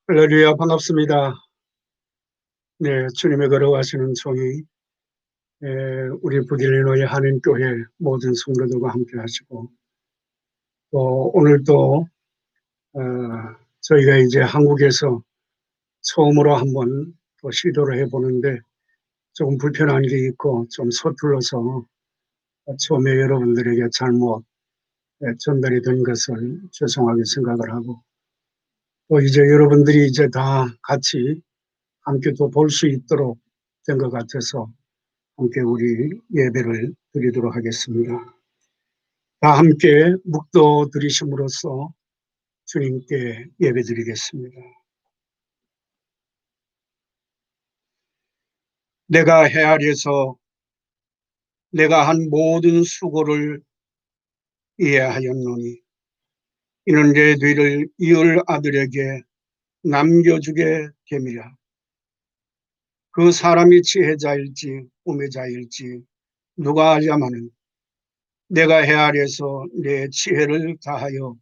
할렐루야, 반갑습니다. 네, 주님의 걸어가시는 종이 우리 부딜리노의 한인교회 모든 성도들과 함께 하시고, 또 오늘도 어, 저희가 이제 한국에서 처음으로 한번 또 시도를 해보는데 조금 불편한 게 있고 좀 서툴러서 처음에 여러분들에게 잘못 전달이 된 것을 죄송하게 생각을 하고, 또 이제 여러분들이 이제 다 같이 함께 또 볼 수 있도록 된 것 같아서 함께 우리 예배를 드리도록 하겠습니다. 다 함께 묵도 드리심으로써 주님께 예배 드리겠습니다. 내가 헤아려서 내가 한 모든 수고를 이해하였노니 이는 내 뒤를 이을 아들에게 남겨주게 됨이라. 그 사람이 지혜자일지 우매자일지 누가 알자마는 내가 헤아려서 내 지혜를 다하여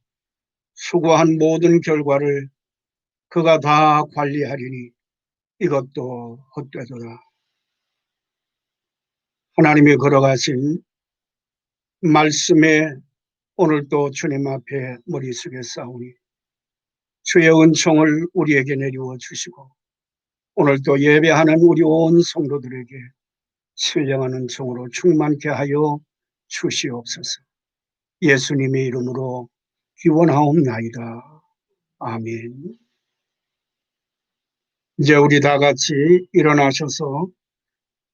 수고한 모든 결과를 그가 다 관리하리니 이것도 헛되도다. 하나님이 걸어가신 말씀에 오늘도 주님 앞에 머리 숙여 싸우니 주의 은총을 우리에게 내리워 주시고 오늘도 예배하는 우리 온 성도들에게 신령한 은총으로 충만케 하여 주시옵소서. 예수님의 이름으로 기원하옵나이다. 아멘. 이제 우리 다 같이 일어나셔서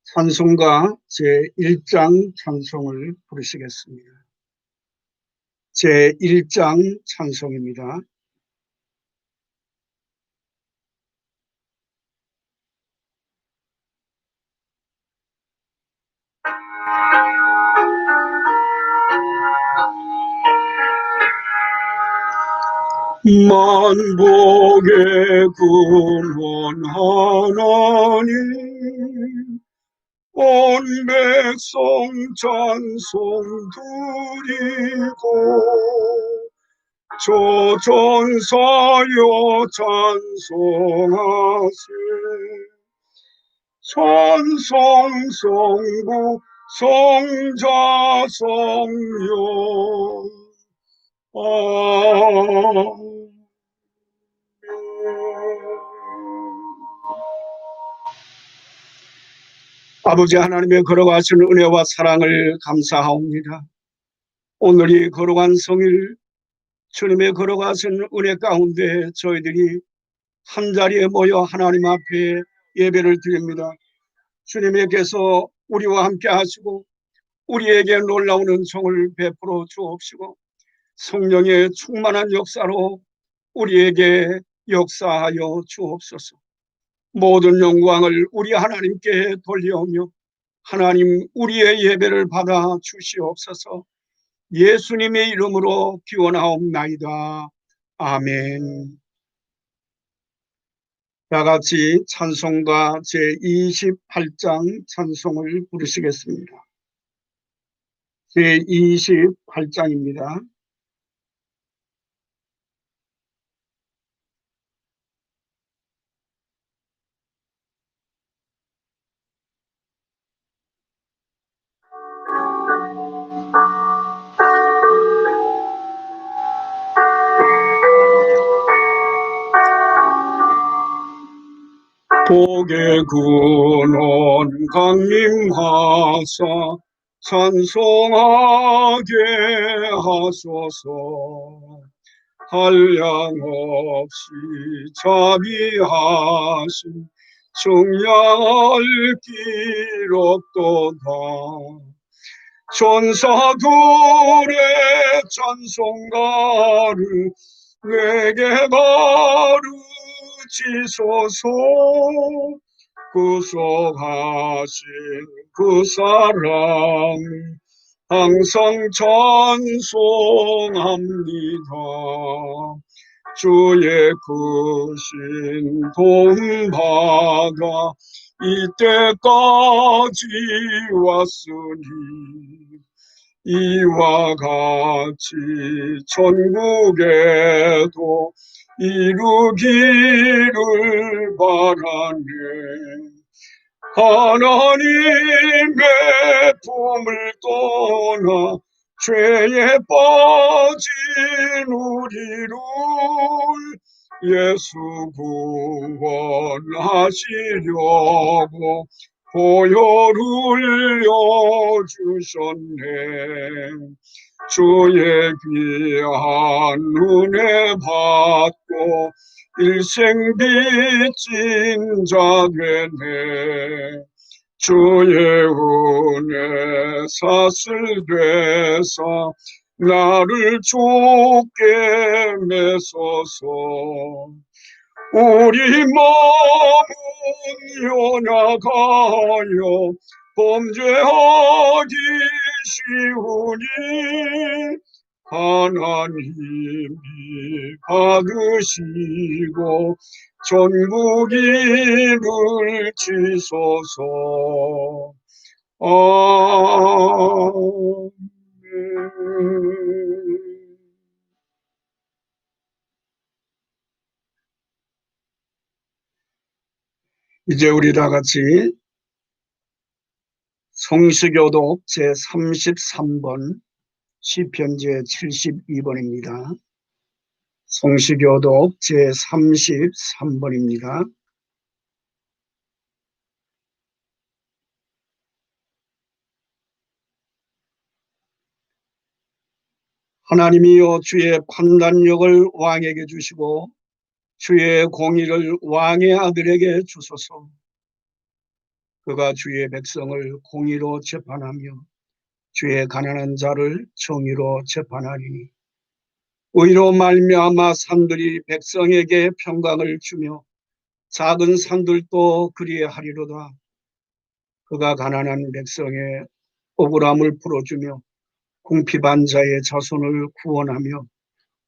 찬송가 제1장 찬송을 부르시겠습니다. 제1장 찬송입니다. 만복의 근원 하나님 온 백성 찬송 드리고 조전사여 찬송하세 찬송성부 성자 성령 아버지 하나님의 걸어가신 은혜와 사랑을 감사하옵니다. 오늘이 걸어간 성일 주님의 걸어가신 은혜 가운데 저희들이 한자리에 모여 하나님 앞에 예배를 드립니다. 주님께서 우리와 함께 하시고 우리에게 놀라운 은총을 베풀어 주옵시고 성령의 충만한 역사로 우리에게 역사하여 주옵소서. 모든 영광을 우리 하나님께 돌려오며 하나님 우리의 예배를 받아 주시옵소서. 예수님의 이름으로 기원하옵나이다. 아멘. 다 같이 찬송가 제28장 찬송을 부르시겠습니다. 제28장입니다. 복의 근원 강림하사 찬송하게 하소서. 한량 없이 자비하신 중량할 길 없도다. 천사들의 찬송가를 내게 가르치소서. 구속하신 그 사랑 항상 찬송합니다. 주의 크신 도움받아 이때까지 왔으니 이와 같이 천국에도 이루기를 바라네. 하나님의 품을 떠나 죄에 빠진 우리를 예수 구원하시려고 보혈 흘려주셨네. 주의 귀한 은혜 받고 일생 빚진 자 되네. 주의 은혜 사슬 돼서 나를 좁게 매소서. 우리 마음은 연약하여 범죄하기 쉬우니 하나님이 받으시고 전국 일을 지소서. 아멘. 이제 우리 다 같이 성시교독 제33번 시편 제72번입니다. 성시교독 제33번입니다. 하나님이여 주의 판단력을 왕에게 주시고 주의 공의를 왕의 아들에게 주소서. 그가 주의 백성을 공의로 재판하며 주의 가난한 자를 정의로 재판하리니 의로 말미암아 산들이 백성에게 평강을 주며 작은 산들도 그리하리로다. 그가 가난한 백성의 억울함을 풀어주며 궁핍한 자의 자손을 구원하며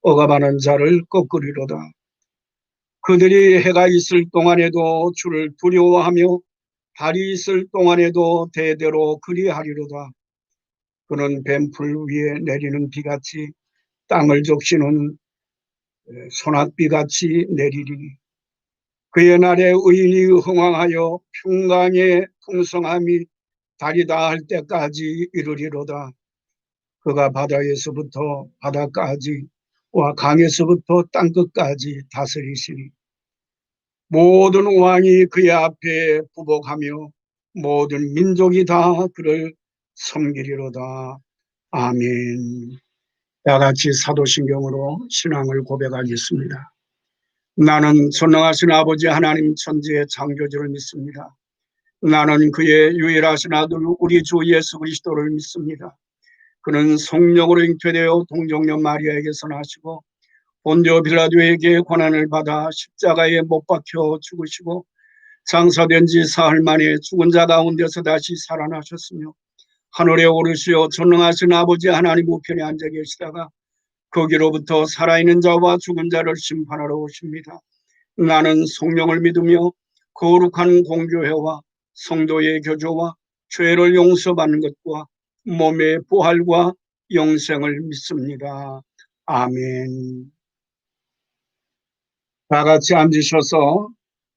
억압하는 자를 꺾으리로다. 그들이 해가 있을 동안에도 주를 두려워하며 달이 있을 동안에도 대대로 그리하리로다. 그는 뱀풀 위에 내리는 비같이 땅을 적시는 소낙비같이 내리리니 그의 날에 의인이 흥왕하여 평강의 풍성함이 달이 다할 때까지 이르리로다. 그가 바다에서부터 바다까지 와 강에서부터 땅끝까지 다스리시니 모든 왕이 그의 앞에 부복하며 모든 민족이 다 그를 섬기리로다. 아멘. 다 같이 사도신경으로 신앙을 고백하겠습니다. 나는 전능하신 아버지 하나님 천지의 창조주를 믿습니다. 나는 그의 유일하신 아들 우리 주 예수 그리스도를 믿습니다. 그는 성령으로 잉태되어 동정녀 마리아에게서 나시고 본디오 빌라도에게 고난을 받아 십자가에 못 박혀 죽으시고 장사된 지 사흘 만에 죽은 자 가운데서 다시 살아나셨으며 하늘에 오르시어 전능하신 아버지 하나님 우편에 앉아 계시다가 거기로부터 살아있는 자와 죽은 자를 심판하러 오십니다. 나는 성령을 믿으며 거룩한 공교회와 성도의 교조와 죄를 용서받는 것과 몸의 부활과 영생을 믿습니다. 아멘. 다 같이 앉으셔서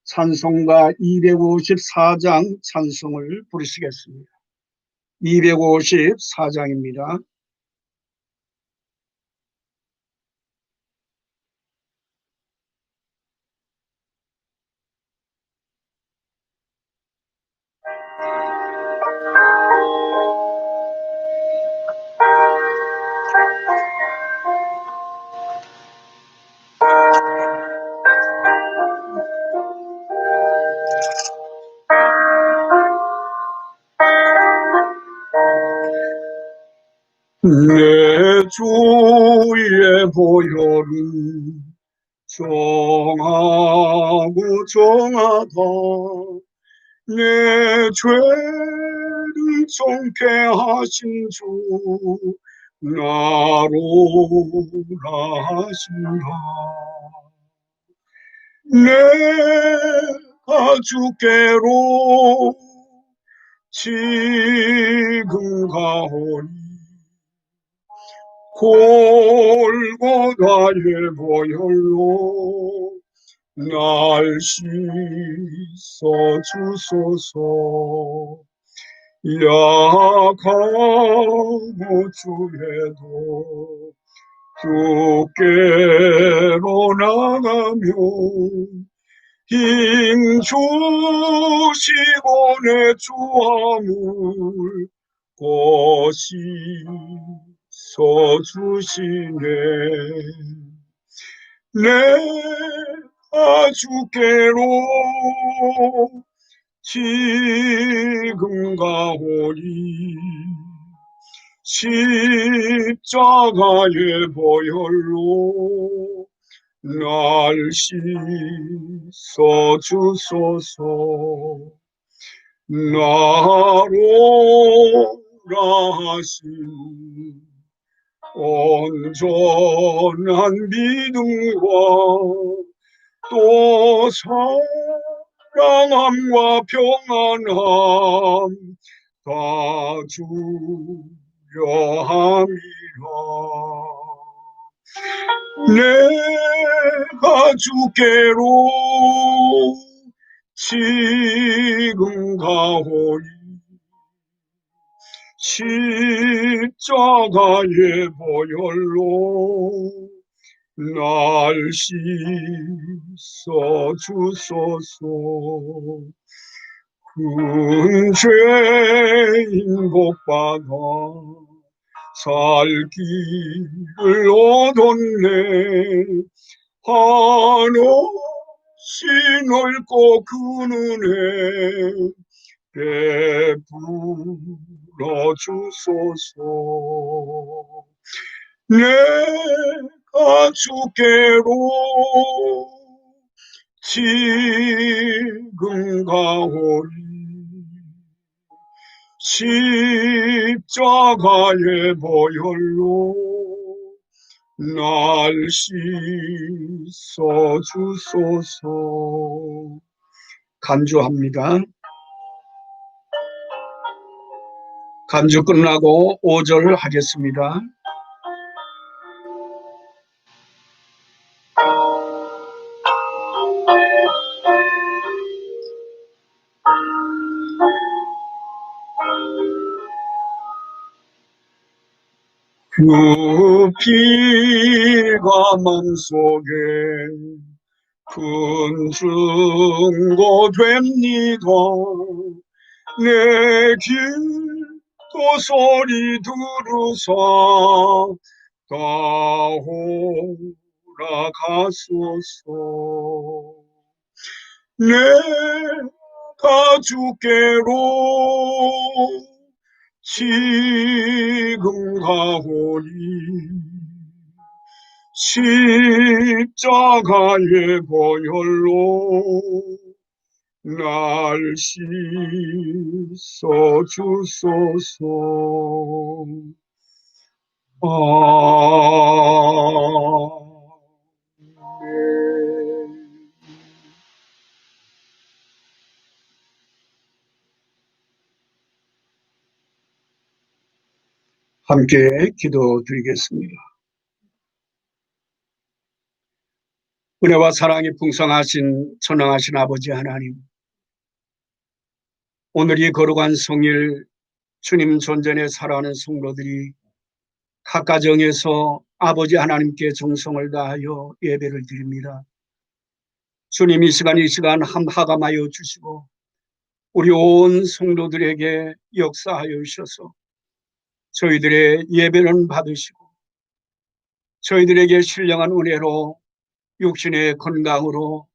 찬송가 254장 찬송을 부르시겠습니다. 254장입니다. 내 주의 보혈은 정하고 정하다. 내 죄를 정케 하신 주 나로 하신다. 내가 주께로 지금 가오니 골고다의 보혈로 날 씻어주소서. 약하고 주에도 주께로 나가며 힘 주시고 내 주함을 꽃이 서주시네. 내가 주께로 지금 가오니 십자가의 보혈로 날 씻어주소서. 나로라 하시니 온전한 믿음과 또 사랑함과 평안함 다 주려 함이라. 내가 주께로 지금 가오니 십자가의 보혈로 날 씻어주소서. 큰 죄인 복받아 살 길을 얻었네. 한없이 넓고 그 은혜 베풀어 주소서. 내가 주께로 지금 가오니 십자가의 보혈로 날 씻어주소서. 간주합니다. 간주 끝나고 5절 하겠습니다. 그 피가 맘속에 큰 증거 됩니다. 내 기도 소리 들으사 나오라가소서. 내가 주께로 지금 가오니 십자가의 보혈로 날 씻어주소서. 아멘. 함께 기도드리겠습니다. 은혜와 사랑이 풍성하신 전능하신 아버지 하나님, 오늘 이 거룩한 성일 주님 존전에 살아가는 성도들이 각 가정에서 아버지 하나님께 정성을 다하여 예배를 드립니다. 주님, 이 시간 함하감하여 주시고 우리 온 성도들에게 역사하여 주셔서 저희들의 예배는 받으시고 저희들에게 신령한 은혜로 육신의 건강으로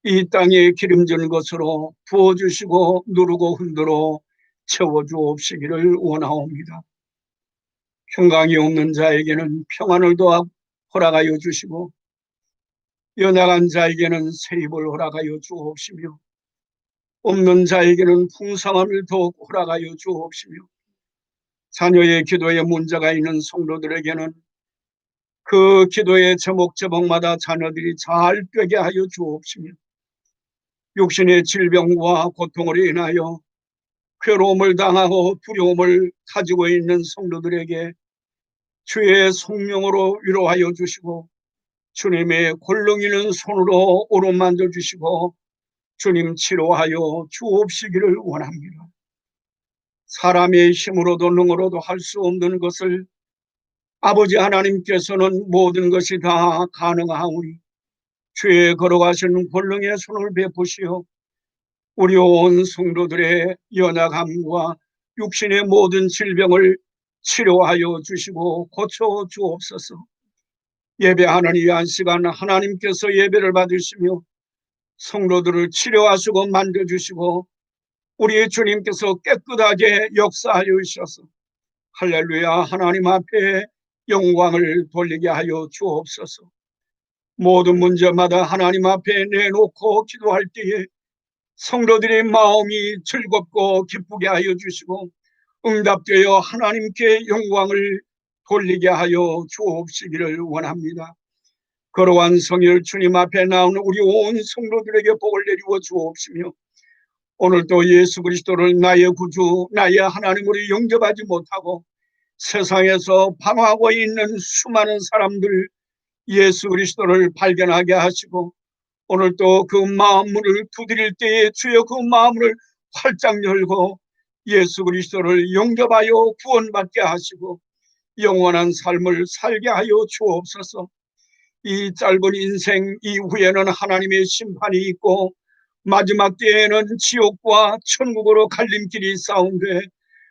이 땅에 기름진 것으로 부어주시고 누르고 흔들어 채워주옵시기를 원하옵니다. 평강이 없는 자에게는 평안을 더하 허락하여 주시고 연약한 자에게는 새 입을 허락하여 주옵시며 없는 자에게는 풍성함을 더욱 허락하여 주옵시며 자녀의 기도에 문제가 있는 성도들에게는 그 기도의 제목마다 자녀들이 잘 되게 하여 주옵시며 육신의 질병과 고통으로 인하여 괴로움을 당하고 두려움을 가지고 있는 성도들에게 주의 성령으로 위로하여 주시고 주님의 골렁이는 손으로 오로만져 주시고 주님 치료하여 주옵시기를 원합니다. 사람의 힘으로도 능으로도 할 수 없는 것을 아버지 하나님께서는 모든 것이 다 가능하오니 주의 걸어가시는 골렁이의 손을 베푸시어 우리 온 성도들의 연약함과 육신의 모든 질병을 치료하여 주시고 고쳐 주옵소서. 예배하는 이 한 시간 하나님께서 예배를 받으시며 성도들을 치료하시고 만져주시고 우리 주님께서 깨끗하게 역사하여 주셔서 할렐루야 하나님 앞에 영광을 돌리게 하여 주옵소서. 모든 문제마다 하나님 앞에 내놓고 기도할 때에 성도들의 마음이 즐겁고 기쁘게 하여 주시고 응답되어 하나님께 영광을 돌리게 하여 주옵시기를 원합니다. 거룩한 성일 주님 앞에 나오는 우리 온 성도들에게 복을 내리워 주옵시며 오늘도 예수 그리스도를 나의 구주 나의 하나님으로 영접하지 못하고 세상에서 방황하고 있는 수많은 사람들 예수 그리스도를 발견하게 하시고 오늘도 그 마음문을 두드릴 때에 주여 그 마음을 활짝 열고 예수 그리스도를 영접하여 구원받게 하시고 영원한 삶을 살게 하여 주옵소서. 이 짧은 인생 이후에는 하나님의 심판이 있고 마지막 때에는 지옥과 천국으로 갈림길이 있사온데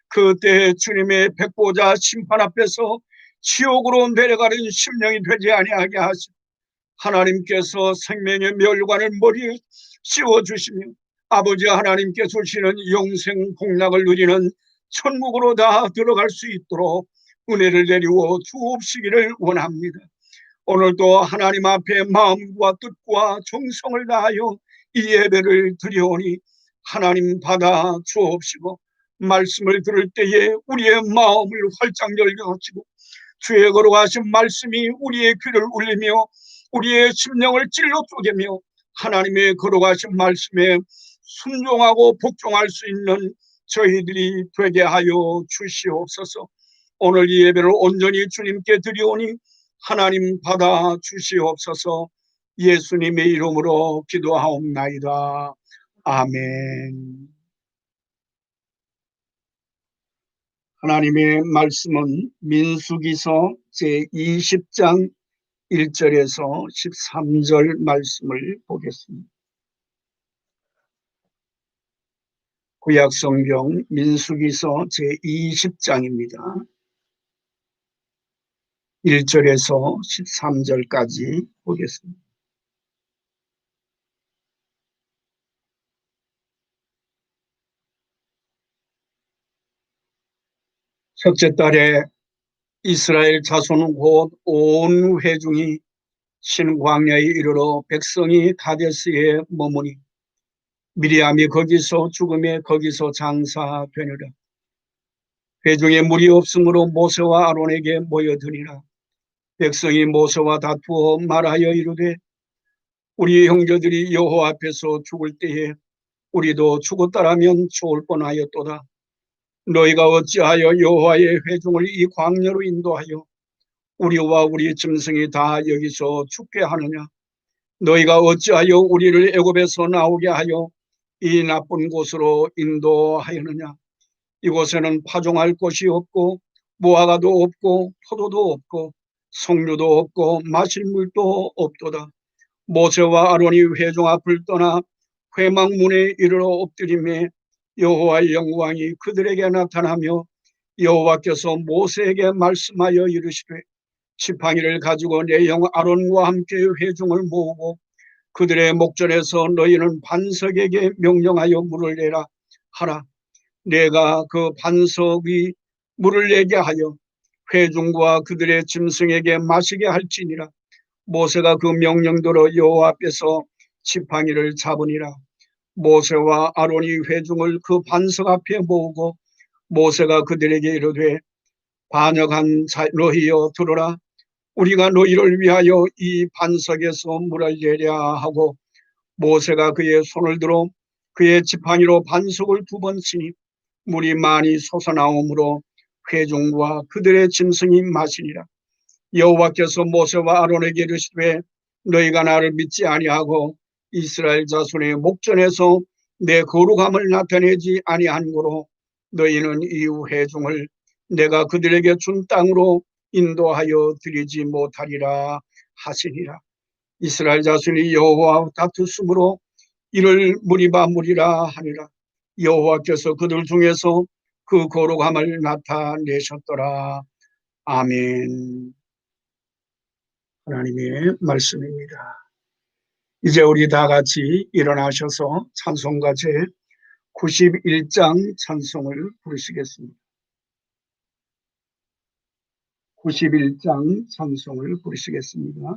그때 주님의 백보자 심판 앞에서 지옥으로 내려가는 심령이 되지 아니하게 하시고 하나님께서 생명의 멸관을 머리에 씌워주시며 아버지 하나님께 주시는 영생 복락을 누리는 천국으로 다 들어갈 수 있도록 은혜를 내리워 주옵시기를 원합니다. 오늘도 하나님 앞에 마음과 뜻과 정성을 다하여 이 예배를 드리오니 하나님 받아 주옵시고 말씀을 들을 때에 우리의 마음을 활짝 열게 하시고 주의 걸어가신 말씀이 우리의 귀를 울리며 우리의 심령을 찔러 쪼개며 하나님의 걸어가신 말씀에 순종하고 복종할 수 있는 저희들이 되게 하여 주시옵소서. 오늘 이 예배를 온전히 주님께 드리오니 하나님 받아 주시옵소서. 예수님의 이름으로 기도하옵나이다. 아멘. 하나님의 말씀은 민수기서 제20장 1절에서 13절 말씀을 보겠습니다. 구약성경 민수기서 제20장입니다. 1절에서 13절까지 보겠습니다. 첫째 달에 이스라엘 자손 곧 온 회중이 신광야에 이르러 백성이 가데스에 머무니 미리암이 거기서 죽음에 거기서 장사되느라 회중에 물이 없으므로 모세와 아론에게 모여드니라. 백성이 모세와 다투어 말하여 이르되 우리 형제들이 여호와 앞에서 죽을 때에 우리도 죽었다라면 좋을 뻔하였도다. 너희가 어찌하여 여호와의 회중을 이 광야로 인도하여 우리와 우리 짐승이 다 여기서 죽게 하느냐. 너희가 어찌하여 우리를 애굽에서 나오게 하여 이 나쁜 곳으로 인도하였느냐. 이곳에는 파종할 곳이 없고 무화과도 없고 포도도 없고 석류도 없고 마실 물도 없도다. 모세와 아론이 회중 앞을 떠나 회막문에 이르러 엎드리매 여호와의 영광이 그들에게 나타나며 여호와께서 모세에게 말씀하여 이르시되 지팡이를 가지고 내 형 아론과 함께 회중을 모으고 그들의 목전에서 너희는 반석에게 명령하여 물을 내라 하라. 내가 그 반석이 물을 내게 하여 회중과 그들의 짐승에게 마시게 할지니라. 모세가 그 명령대로 여호와 앞에서 지팡이를 잡으니라. 모세와 아론이 회중을 그 반석 앞에 모으고 모세가 그들에게 이르되 반역한 너희여 들으라. 우리가 너희를 위하여 이 반석에서 물을 내랴 하고 모세가 그의 손을 들어 그의 지팡이로 반석을 2번 치니 물이 많이 솟아나오므로 회중과 그들의 짐승이 마시니라. 여호와께서 모세와 아론에게 이르시되 너희가 나를 믿지 아니하고 이스라엘 자손의 목전에서 내 거룩함을 나타내지 아니한 고로 너희는 이후 회중을 내가 그들에게 준 땅으로 인도하여 드리지 못하리라 하시니라. 이스라엘 자손이 여호와와 다투심으로 이를 무리바 하니라. 여호와께서 그들 중에서 그 거룩함을 나타내셨더라. 아멘. 하나님의 말씀입니다. 이제 우리 다 같이 일어나셔서 찬송가 제 91장 찬송을 부르시겠습니다. 91장 찬송을 부르시겠습니다.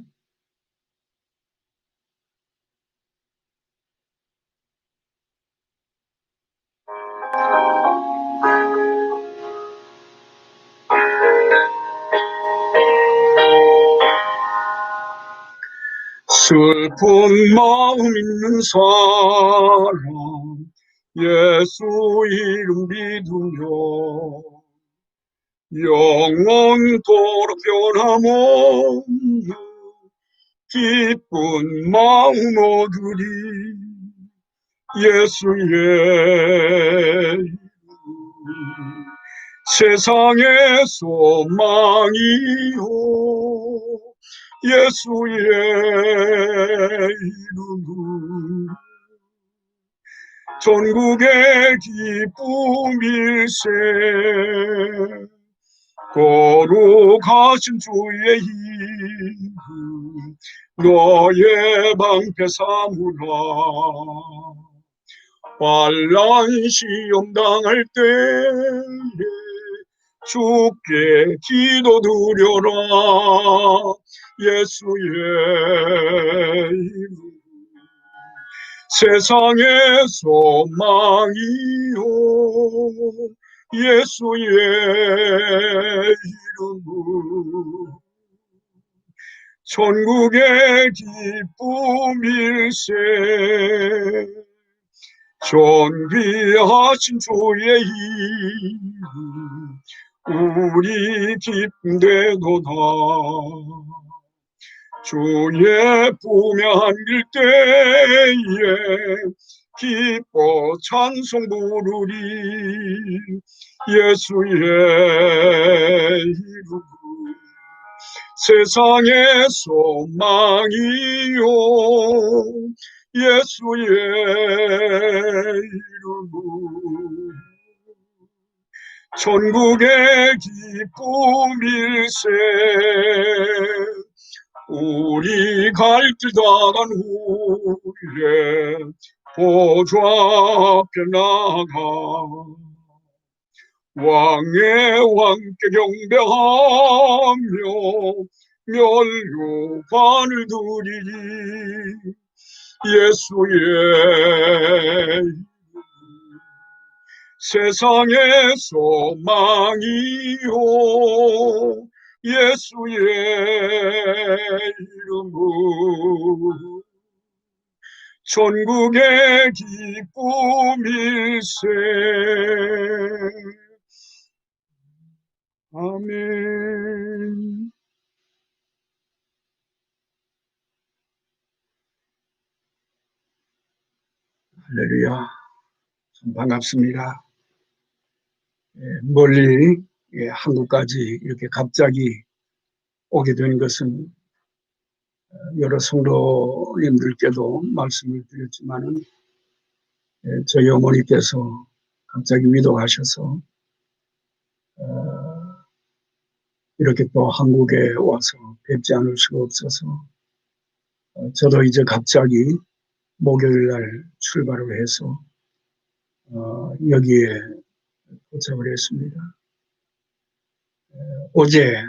슬픈 마음 있는 사람 예수 이름 믿으며 영원토록 변함없는 기쁜 마음 얻으리. 예수의 이름 세상의 소망이요 예수의 이름은 전국의 기쁨일세. 거룩하신 주의 이름 너의 방패 삼으라. 환난 시험 당할 때에 주께 기도드려라. 예수의 이름 세상의 소망이요 예수의 이름은 천국의 기쁨일세. 존귀하신 주의 이름 우리 기쁨되도다. 주의 품에 안길 때에 기뻐 찬송 부르리. 예수의 이름 세상의 소망이요 예수의 이름 천국의 기쁨일세. 우리 갈 길 다 간 후에 보좌 앞에 나가 왕의 왕께 경배하며 면류관을 드리리. 예수의 이름 세상의 소망이요 예수의 이름은 천국의 기쁨일세. 아멘. 할렐루야. 반갑습니다. 멀리 한국까지 이렇게 갑자기 오게 된 것은 여러 성도님들께도 말씀을 드렸지만은 저희 어머니께서 갑자기 위독하셔서 이렇게 또 한국에 와서 뵙지 않을 수가 없어서 저도 이제 갑자기 목요일 날 출발을 해서 여기에 도착을 했습니다. 어제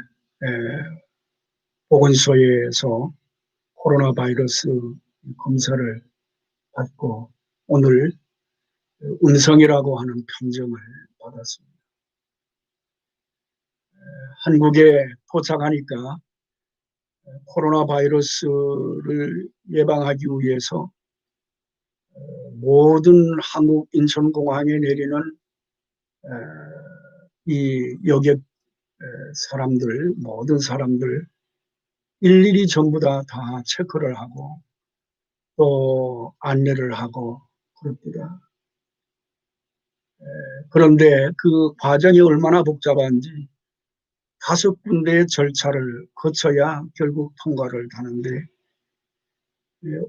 보건소에서 코로나 바이러스 검사를 받고 오늘 음성이라고 하는 판정을 받았습니다. 한국에 도착하니까 코로나 바이러스를 예방하기 위해서 모든 한국 인천공항에 내리는 이 여객 사람들, 모든 사람들 일일이 전부 다 체크를 하고 또 안내를 하고 그럽니다. 그런데 그 과정이 얼마나 복잡한지 5군데의 절차를 거쳐야 결국 통과를 하는데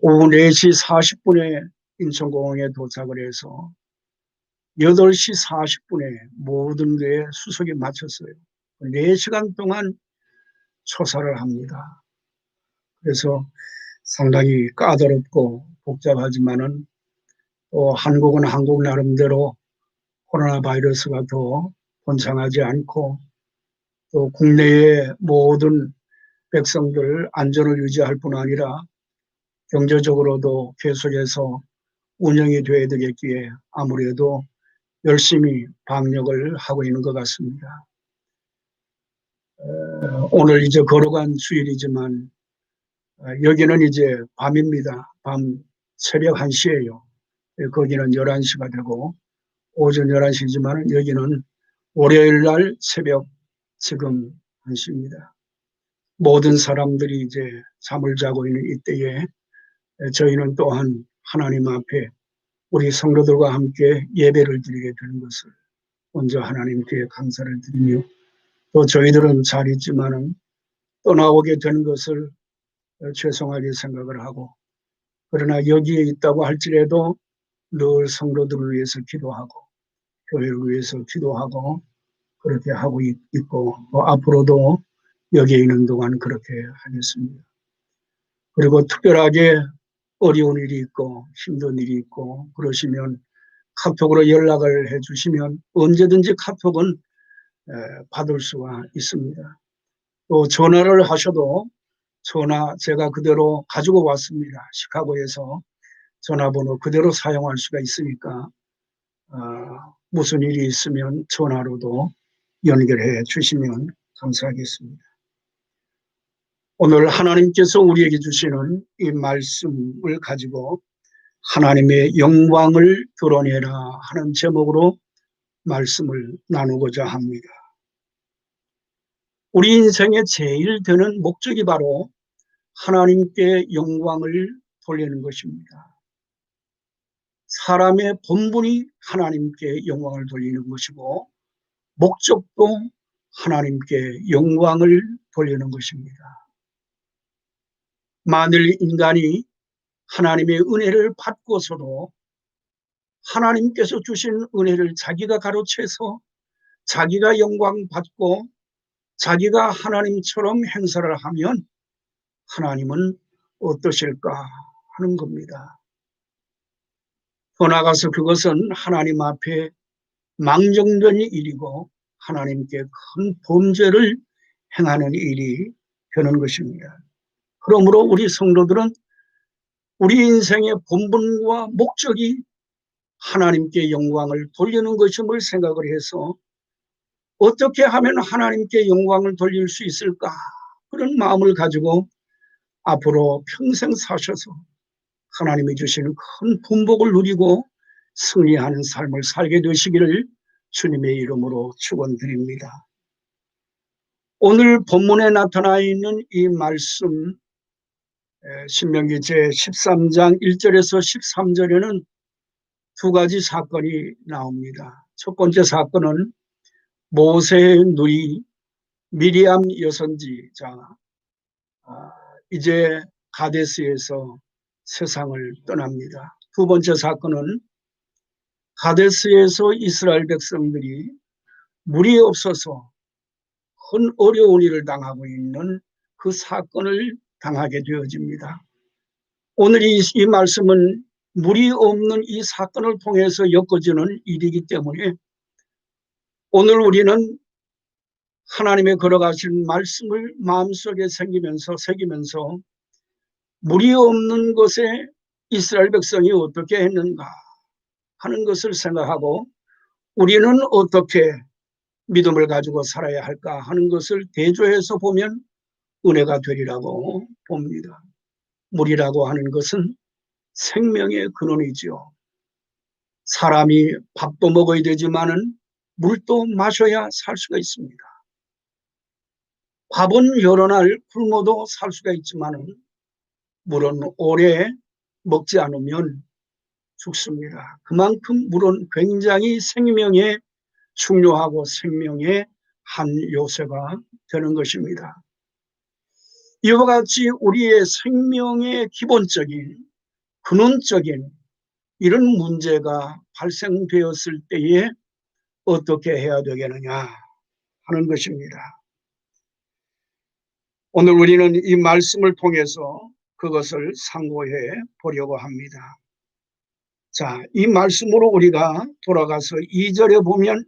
오후 4시 40분에 인천공항에 도착을 해서 8시 40분에 모든 게 수속에 마쳤어요. 4시간 동안 조사를 합니다. 그래서 상당히 까다롭고 복잡하지만은 또 한국은 한국 나름대로 코로나 바이러스가 더 번창하지 않고 또 국내의 모든 백성들 안전을 유지할 뿐 아니라 경제적으로도 계속해서 운영이 돼야 되겠기에 아무래도 열심히 방역을 하고 있는 것 같습니다. 오늘 이제 걸어간 주일이지만 여기는 이제 밤입니다. 밤 새벽 1시예요. 거기는 11시가 되고 오전 11시지만 여기는 월요일 날 새벽 지금 1시입니다. 모든 사람들이 이제 잠을 자고 있는 이때에 저희는 또한 하나님 앞에 우리 성도들과 함께 예배를 드리게 되는 것을 먼저 하나님께 감사를 드리며 또 저희들은 잘 있지만은 떠나오게 되는 것을 죄송하게 생각을 하고 그러나 여기에 있다고 할지라도 늘 성도들을 위해서 기도하고 교회를 위해서 기도하고 그렇게 하고 있고 또 앞으로도 여기에 있는 동안 그렇게 하겠습니다. 그리고 특별하게 어려운 일이 있고 힘든 일이 있고 그러시면 카톡으로 연락을 해주시면 언제든지 카톡은 받을 수가 있습니다. 또 전화를 하셔도 전화 제가 그대로 가지고 왔습니다. 시카고에서 전화번호 그대로 사용할 수가 있으니까 무슨 일이 있으면 전화로도 연결해 주시면 감사하겠습니다. 오늘 하나님께서 우리에게 주시는 이 말씀을 가지고 하나님의 영광을 드러내라 하는 제목으로 말씀을 나누고자 합니다. 우리 인생의 제일 되는 목적이 바로 하나님께 영광을 돌리는 것입니다. 사람의 본분이 하나님께 영광을 돌리는 것이고 목적도 하나님께 영광을 돌리는 것입니다. 만일 인간이 하나님의 은혜를 받고서도 하나님께서 주신 은혜를 자기가 가로채서 자기가 영광 받고 자기가 하나님처럼 행사를 하면 하나님은 어떠실까 하는 겁니다. 더 나아가서 그것은 하나님 앞에 망정된 일이고 하나님께 큰 범죄를 행하는 일이 되는 것입니다. 그러므로 우리 성도들은 우리 인생의 본분과 목적이 하나님께 영광을 돌리는 것임을 생각을 해서 어떻게 하면 하나님께 영광을 돌릴 수 있을까 그런 마음을 가지고 앞으로 평생 사셔서 하나님이 주시는 큰 분복을 누리고 승리하는 삶을 살게 되시기를 주님의 이름으로 축원드립니다. 오늘 본문에 나타나 있는 이 말씀 신명기 제13장 1절에서 13절에는 두 가지 사건이 나옵니다. 첫 번째 사건은 모세의 누이 미리암 여선지자 이제 가데스에서 세상을 떠납니다. 두 번째 사건은 가데스에서 이스라엘 백성들이 물이 없어서 큰 어려운 일을 당하고 있는 그 사건을 당하게 되어집니다. 오늘 이 말씀은 물이 없는 이 사건을 통해서 엮어지는 일이기 때문에 오늘 우리는 하나님의 걸어가신 말씀을 마음속에 새기면서 물이 없는 곳에 이스라엘 백성이 어떻게 했는가 하는 것을 생각하고 우리는 어떻게 믿음을 가지고 살아야 할까 하는 것을 대조해서 보면 은혜가 되리라고 봅니다. 물이라고 하는 것은 생명의 근원이지요. 사람이 밥도 먹어야 되지만은 물도 마셔야 살 수가 있습니다. 밥은 여러 날 굶어도 살 수가 있지만 물은 오래 먹지 않으면 죽습니다. 그만큼 물은 굉장히 생명에 중요하고 생명의 한 요소가 되는 것입니다. 이와 같이 우리의 생명의 기본적인 근원적인 이런 문제가 발생되었을 때에 어떻게 해야 되겠느냐 하는 것입니다. 오늘 우리는 이 말씀을 통해서 그것을 상고해 보려고 합니다. 자, 이 말씀으로 우리가 돌아가서 2절에 보면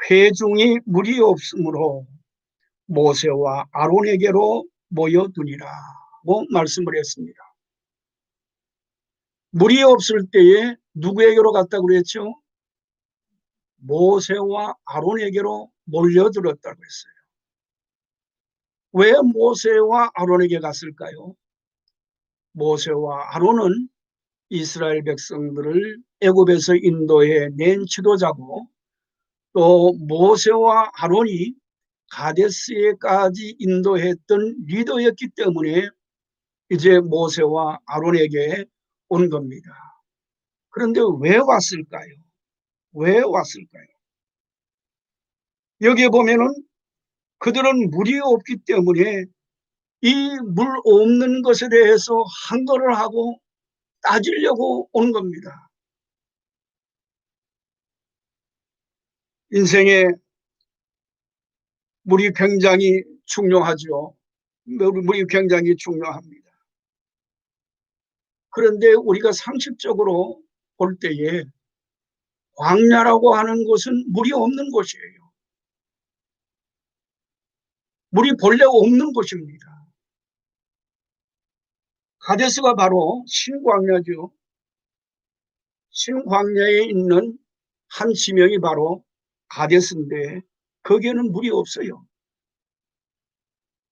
회중이 물이 없으므로 모세와 아론에게로 모여드니라고 말씀을 했습니다. 물이 없을 때에 누구에게로 갔다고 그랬죠? 모세와 아론에게로 몰려들었다고 했어요. 왜 모세와 아론에게 갔을까요? 모세와 아론은 이스라엘 백성들을 애굽에서 인도해 낸 지도자고 또 모세와 아론이 가데스에까지 인도했던 리더였기 때문에 이제 모세와 아론에게 온 겁니다. 그런데 왜 왔을까요? 왜 왔을까요? 여기에 보면은 그들은 물이 없기 때문에 이 물 없는 것에 대해서 항거를 하고 따지려고 온 겁니다. 인생에 물이 굉장히 중요하죠. 물이 굉장히 중요합니다. 그런데 우리가 상식적으로 볼 때에 광야라고 하는 곳은 물이 없는 곳이에요. 물이 본래 없는 곳입니다. 가데스가 바로 신광야죠. 신광야에 있는 한 지명이 바로 가데스인데 거기에는 물이 없어요.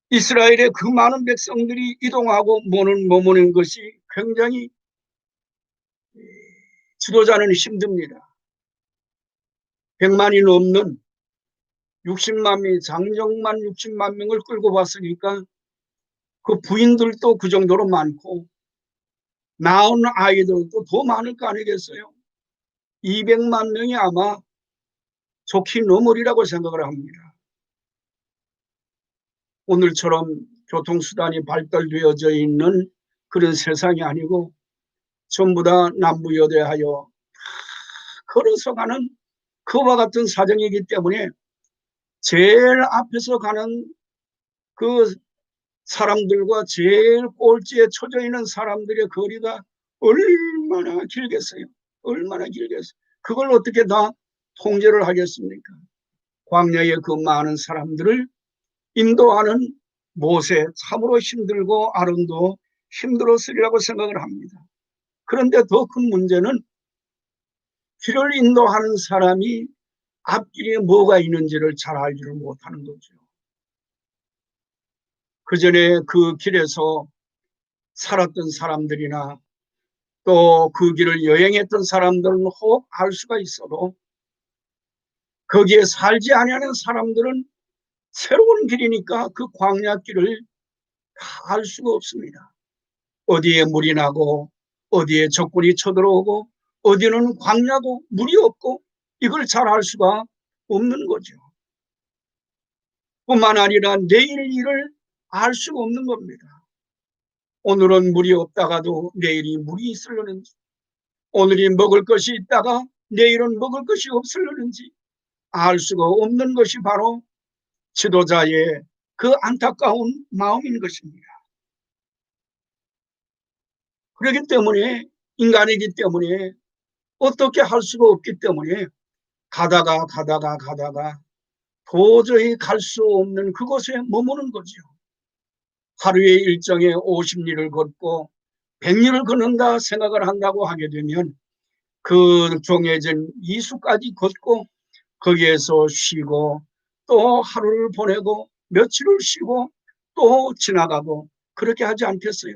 이스라엘의 그 많은 백성들이 이동하고 머무는 것이 굉장히 지도자는 힘듭니다. 100만이 넘는 60만 명, 장정만 60만 명을 끌고 봤으니까 그 부인들도 그 정도로 많고 낳은 아이들도 더 많을 거 아니겠어요? 200만 명이 아마 좋게 넘으리라고 생각을 합니다. 오늘처럼 교통수단이 발달되어져 있는 그런 세상이 아니고 전부 다 남부여대하여 걸어서 가는 그와 같은 사정이기 때문에 제일 앞에서 가는 그 사람들과 제일 꼴찌에 처져 있는 사람들의 거리가 얼마나 길겠어요? 얼마나 길겠어요? 그걸 어떻게 다 통제를 하겠습니까? 광야의 그 많은 사람들을 인도하는 모세 참으로 힘들고 아론도 힘들었으리라고 생각을 합니다. 그런데 더 큰 문제는 길을 인도하는 사람이 앞길에 뭐가 있는지를 잘 알지를 못하는 거죠. 그 전에 그 길에서 살았던 사람들이나 또 그 길을 여행했던 사람들은 혹 알 수가 있어도 거기에 살지 아니하는 사람들은 새로운 길이니까 그 광야길을 다 알 수가 없습니다. 어디에 물이 나고 어디에 적군이 쳐들어오고 어디는 광야고 물이 없고 이걸 잘 알 수가 없는 거죠. 뿐만 아니라 내일 일을 알 수가 없는 겁니다. 오늘은 물이 없다가도 내일이 물이 있으려는지, 오늘이 먹을 것이 있다가 내일은 먹을 것이 없으려는지 알 수가 없는 것이 바로 지도자의 그 안타까운 마음인 것입니다. 그렇기 때문에 인간이기 때문에 어떻게 할 수가 없기 때문에 가다가 도저히 갈 수 없는 그곳에 머무는 거죠. 하루의 일정에 50리를 걷고 100리를 걷는다 생각을 한다고 하게 되면 그 정해진 이수까지 걷고 거기에서 쉬고 또 하루를 보내고 며칠을 쉬고 또 지나가고 그렇게 하지 않겠어요?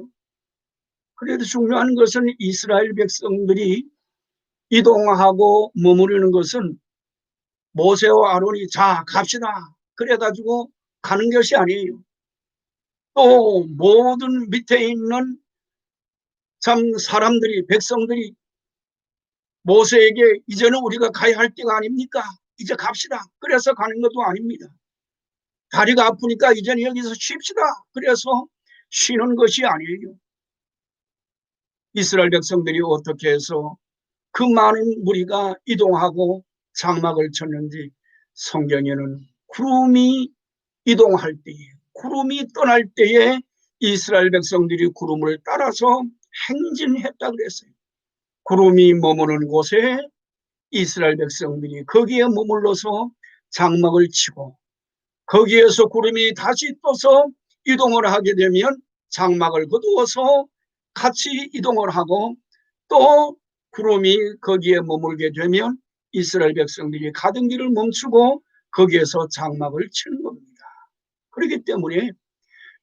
그래도 중요한 것은 이스라엘 백성들이 이동하고 머무르는 것은 모세와 아론이 자 갑시다 그래가지고 가는 것이 아니에요. 또 모든 밑에 있는 참 사람들이, 백성들이 모세에게 이제는 우리가 가야 할 때가 아닙니까? 이제 갑시다. 그래서 가는 것도 아닙니다. 다리가 아프니까 이제는 여기서 쉽시다. 그래서 쉬는 것이 아니에요. 이스라엘 백성들이 어떻게 해서 그 많은 무리가 이동하고 장막을 쳤는지 성경에는 구름이 이동할 때에, 구름이 떠날 때에 이스라엘 백성들이 구름을 따라서 행진했다 그랬어요. 구름이 머무는 곳에 이스라엘 백성들이 거기에 머물러서 장막을 치고 거기에서 구름이 다시 떠서 이동을 하게 되면 장막을 거두어서 같이 이동을 하고 또 구름이 거기에 머물게 되면 이스라엘 백성들이 가던 길을 멈추고 거기에서 장막을 치는 겁니다. 그렇기 때문에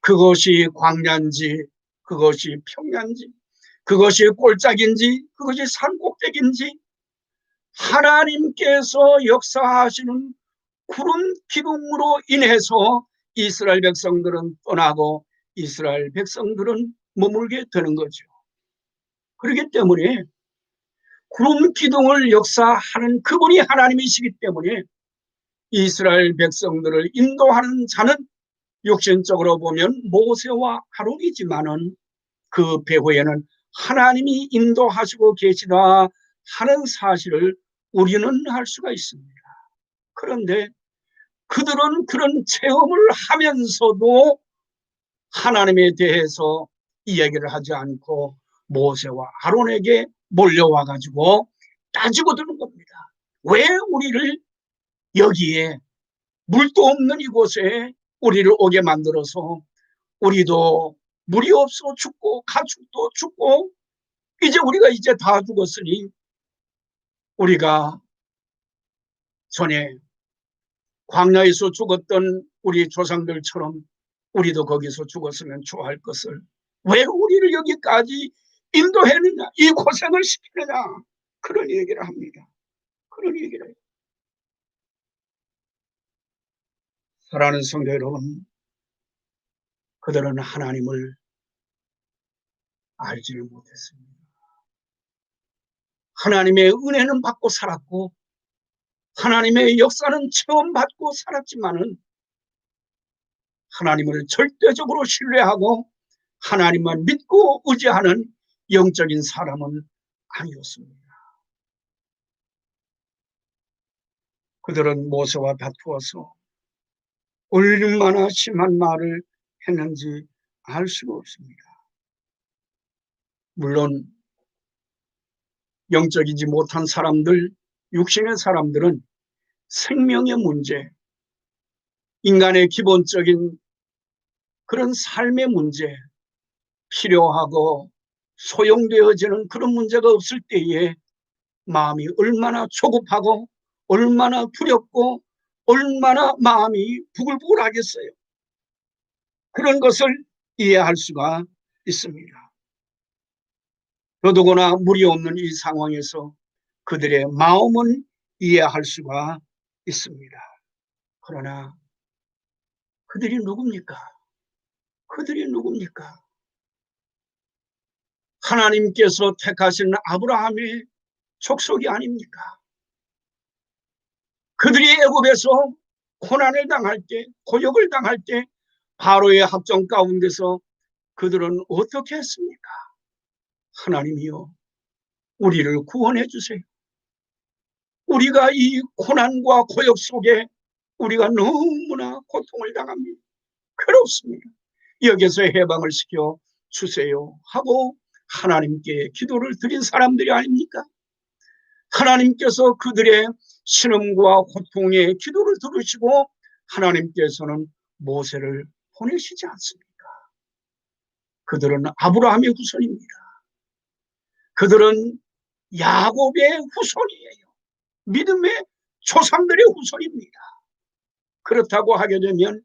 그것이 광야인지 그것이 평야인지 그것이 꼴짝인지 그것이 산꼭대기인지 하나님께서 역사하시는 구름 기둥으로 인해서 이스라엘 백성들은 떠나고 이스라엘 백성들은 머물게 되는 거죠. 그렇기 때문에 구름 기둥을 역사하는 그분이 하나님이시기 때문에 이스라엘 백성들을 인도하는 자는 육신적으로 보면 모세와 아론이지만은 그 배후에는 하나님이 인도하시고 계시다 하는 사실을 우리는 알 수가 있습니다. 그런데 그들은 그런 체험을 하면서도 하나님에 대해서 이야기를 하지 않고 모세와 아론에게 몰려와 가지고 따지고 드는 겁니다. 왜 우리를 여기에 물도 없는 이곳에 우리를 오게 만들어서 우리도 물이 없어 죽고 가축도 죽고 우리가 이제 다 죽었으니 우리가 전에 광야에서 죽었던 우리 조상들처럼 우리도 거기서 죽었으면 좋아할 것을 왜 우리를 여기까지 인도했느냐, 이 고생을 시키느냐, 그런 얘기를 합니다. 그런 얘기를 해요. 사랑하는 성도 여러분, 그들은 하나님을 알지를 못했습니다. 하나님의 은혜는 받고 살았고 하나님의 역사는 처음 받고 살았지만은 하나님을 절대적으로 신뢰하고 하나님만 믿고 의지하는 영적인 사람은 아니었습니다. 그들은 모세와 다투어서 얼마나 심한 말을 했는지 알 수가 없습니다. 물론 영적이지 못한 사람들, 육신의 사람들은 생명의 문제, 인간의 기본적인 그런 삶의 문제, 필요하고 소용되어지는 그런 문제가 없을 때에 마음이 얼마나 조급하고 얼마나 두렵고 얼마나 마음이 부글부글하겠어요. 그런 것을 이해할 수가 있습니다. 더더구나 물이 없는 이 상황에서 그들의 마음은 이해할 수가 있습니다. 그러나 그들이 누굽니까? 그들이 누굽니까? 하나님께서 택하신 아브라함의 족속이 아닙니까? 그들이 애굽에서 고난을 당할 때, 고역을 당할 때 바로의 합정 가운데서 그들은 어떻게 했습니까? 하나님이여, 우리를 구원해 주세요. 우리가 이 고난과 고역 속에 우리가 너무나 고통을 당합니다. 괴롭습니다. 여기서 해방을 시켜 주세요 하고 하나님께 기도를 드린 사람들이 아닙니까? 하나님께서 그들의 신음과 고통의 기도를 들으시고 하나님께서는 모세를 보내시지 않습니까? 그들은 아브라함의 후손입니다. 그들은 야곱의 후손이에요. 믿음의 조상들의 후손입니다. 그렇다고 하게 되면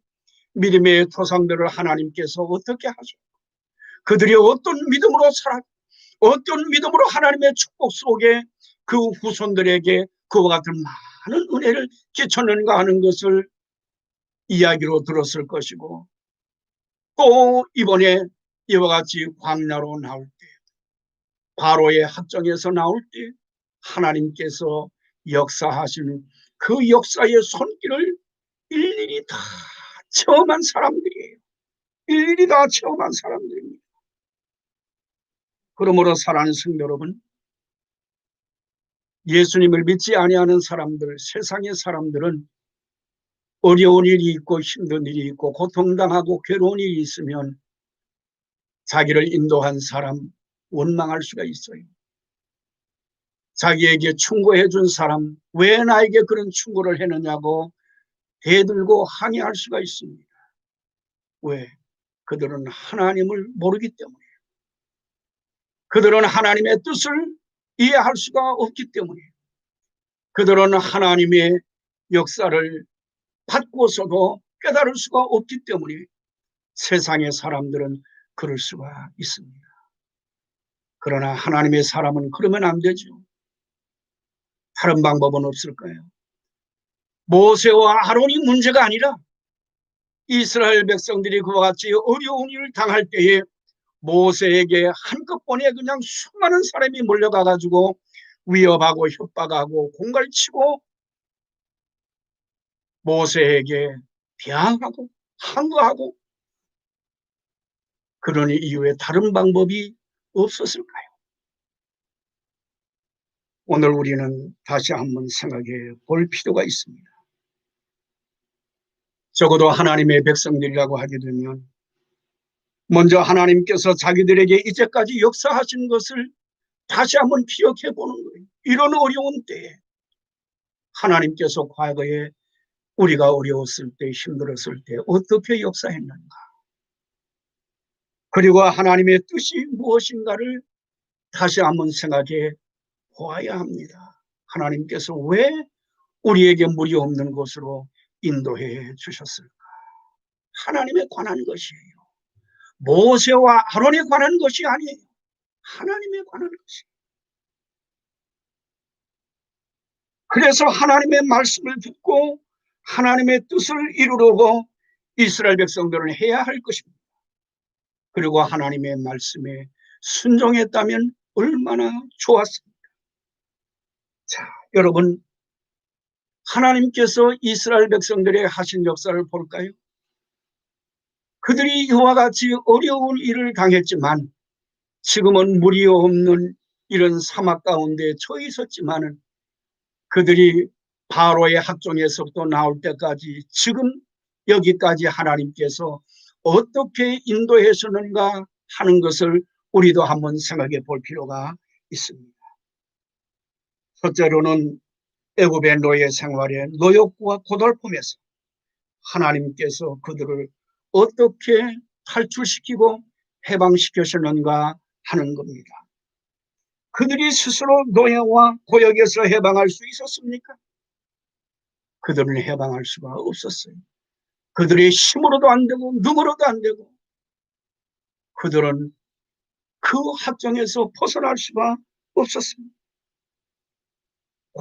믿음의 조상들을 하나님께서 어떻게 하죠? 그들이 어떤 믿음으로 어떤 믿음으로 하나님의 축복 속에 그 후손들에게 그와 같은 많은 은혜를 끼쳤는가 하는 것을 이야기로 들었을 것이고, 또 이번에 이와 같이 광야로 나올 때, 바로의 학정에서 나올 때 하나님께서 역사하시는 그 역사의 손길을 일일이 다 체험한 사람들이에요. 일일이 다 체험한 사람들입니다. 그러므로 사랑하는 성도 여러분, 예수님을 믿지 아니하는 사람들, 세상의 사람들은 어려운 일이 있고 힘든 일이 있고 고통당하고 괴로운 일이 있으면 자기를 인도한 사람 원망할 수가 있어요. 자기에게 충고해 준 사람 왜 나에게 그런 충고를 했느냐고 대들고 항의할 수가 있습니다. 왜? 그들은 하나님을 모르기 때문에, 그들은 하나님의 뜻을 이해할 수가 없기 때문에, 그들은 하나님의 역사를 받고서도 깨달을 수가 없기 때문에 세상의 사람들은 그럴 수가 있습니다. 그러나 하나님의 사람은 그러면 안 되죠. 다른 방법은 없을까요? 모세와 아론이 문제가 아니라 이스라엘 백성들이 그와 같이 어려운 일을 당할 때에 모세에게 한꺼번에 그냥 수많은 사람이 몰려가 가지고 위협하고 협박하고 공갈치고 모세에게 비방하고 항거하고 그러니 이후에 다른 방법이 없었을까요? 오늘 우리는 다시 한번 생각해 볼 필요가 있습니다. 적어도 하나님의 백성들이라고 하게 되면 먼저 하나님께서 자기들에게 이제까지 역사하신 것을 다시 한번 기억해 보는 거예요. 이런 어려운 때에 하나님께서 과거에 우리가 어려웠을 때 힘들었을 때 어떻게 역사했는가, 그리고 하나님의 뜻이 무엇인가를 다시 한번 생각해 보아야 합니다. 하나님께서 왜 우리에게 무리 없는 곳으로 인도해 주셨을까? 하나님에 관한 것이에요. 모세와 아론에 관한 것이 아니에요. 하나님에 관한 것이에요. 그래서 하나님의 말씀을 듣고 하나님의 뜻을 이루려고 이스라엘 백성들은 해야 할 것입니다. 그리고 하나님의 말씀에 순종했다면 얼마나 좋았습니까? 자, 여러분, 하나님께서 이스라엘 백성들의 하신 역사를 볼까요? 그들이 이와 같이 어려운 일을 당했지만, 지금은 물이 없는 이런 사막 가운데 처해 있었지만은 그들이 바로의 학종에서부터 나올 때까지 지금 여기까지 하나님께서 어떻게 인도하셨는가 하는 것을 우리도 한번 생각해 볼 필요가 있습니다. 첫째로는 애굽의 노예 생활의 노역과 고달픔에서 하나님께서 그들을 어떻게 탈출시키고 해방시키셨는가 하는 겁니다. 그들이 스스로 노예와 고역에서 해방할 수 있었습니까? 그들은 해방할 수가 없었어요. 그들의 힘으로도 안 되고 능으로도 안 되고 그들은 그 학정에서 벗어날 수가 없었습니다.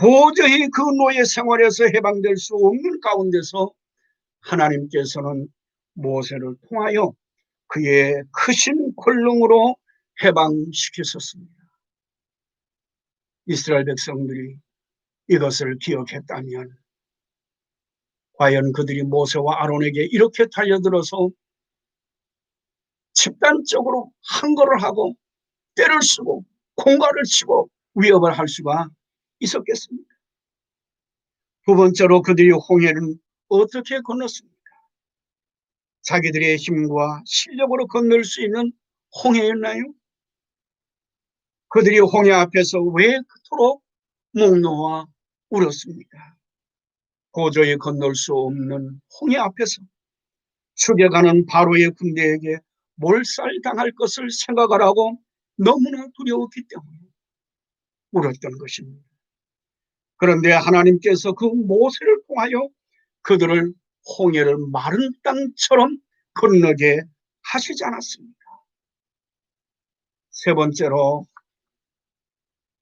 도저히 그 노예 생활에서 해방될 수 없는 가운데서 하나님께서는 모세를 통하여 그의 크신 권능으로 해방시켰었습니다. 이스라엘 백성들이 이것을 기억했다면 과연 그들이 모세와 아론에게 이렇게 달려들어서 집단적으로 항거를 하고 때를 쓰고 공갈을 치고 위협을 할 수가 있었겠습니까? 두 번째로 그들이 홍해를 어떻게 건넜습니까? 자기들의 힘과 실력으로 건널 수 있는 홍해였나요? 그들이 홍해 앞에서 왜 그토록 목 놓아 울었습니까? 도저히 건널 수 없는 홍해 앞에서 죽여가는 바로의 군대에게 몰살당할 것을 생각을 하고 너무나 두려웠기 때문에 울었던 것입니다. 그런데 하나님께서 그 모세를 통하여 그들을 홍해를 마른 땅처럼 건너게 하시지 않았습니까? 세 번째로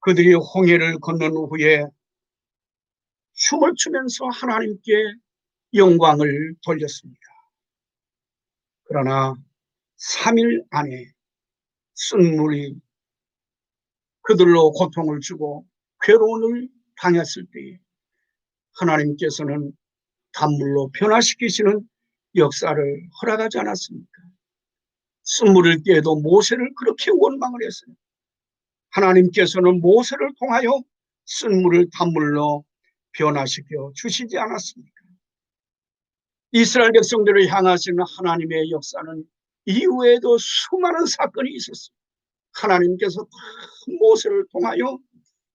그들이 홍해를 건넌 후에 춤을 추면서 하나님께 영광을 돌렸습니다. 그러나 3일 안에 쓴물이 그들로 고통을 주고 괴로움을 당했을 때에 하나님께서는 단물로 변화시키시는 역사를 허락하지 않았습니까? 쓴물을 떼도 모세를 그렇게 원망을 했어요. 하나님께서는 모세를 통하여 쓴물을 단물로 변화시켜 주시지 않았습니까? 이스라엘 백성들을 향하시는 하나님의 역사는 이후에도 수많은 사건이 있었어요. 하나님께서 모세를 통하여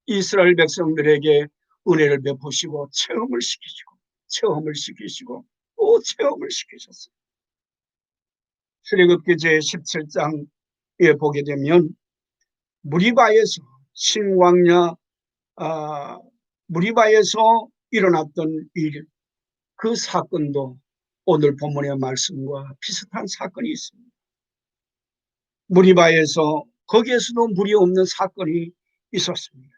이스라엘 백성들에게 은혜를 베푸시고 체험을 시키시고 또 체험을 시키셨어요. 출애굽기 제17장에 보게 되면 무리바에서 신광야 무리바에서 일어났던 일, 그 사건도 오늘 본문의 말씀과 비슷한 사건이 있습니다. 무리바에서 거기에서도 물이 없는 사건이 있었습니다.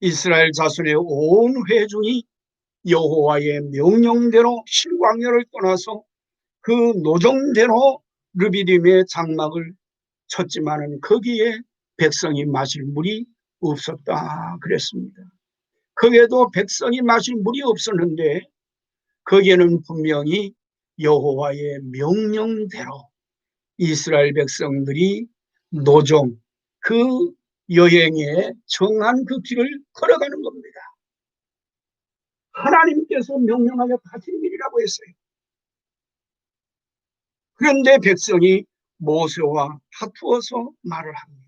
이스라엘 자손의 온 회중이 여호와의 명령대로 신광야를 떠나서 그 노정대로 르비딤의 장막을 쳤지만은 거기에 백성이 마실 물이 없었다 그랬습니다. 거기에도 백성이 마실 물이 없었는데 거기에는 분명히 여호와의 명령대로 이스라엘 백성들이 노정, 그 여행에 정한 그 길을 걸어가는 겁니다. 하나님께서 명령하여 가신 길이라고 했어요. 그런데 백성이 모세와 다투어서 말을 합니다.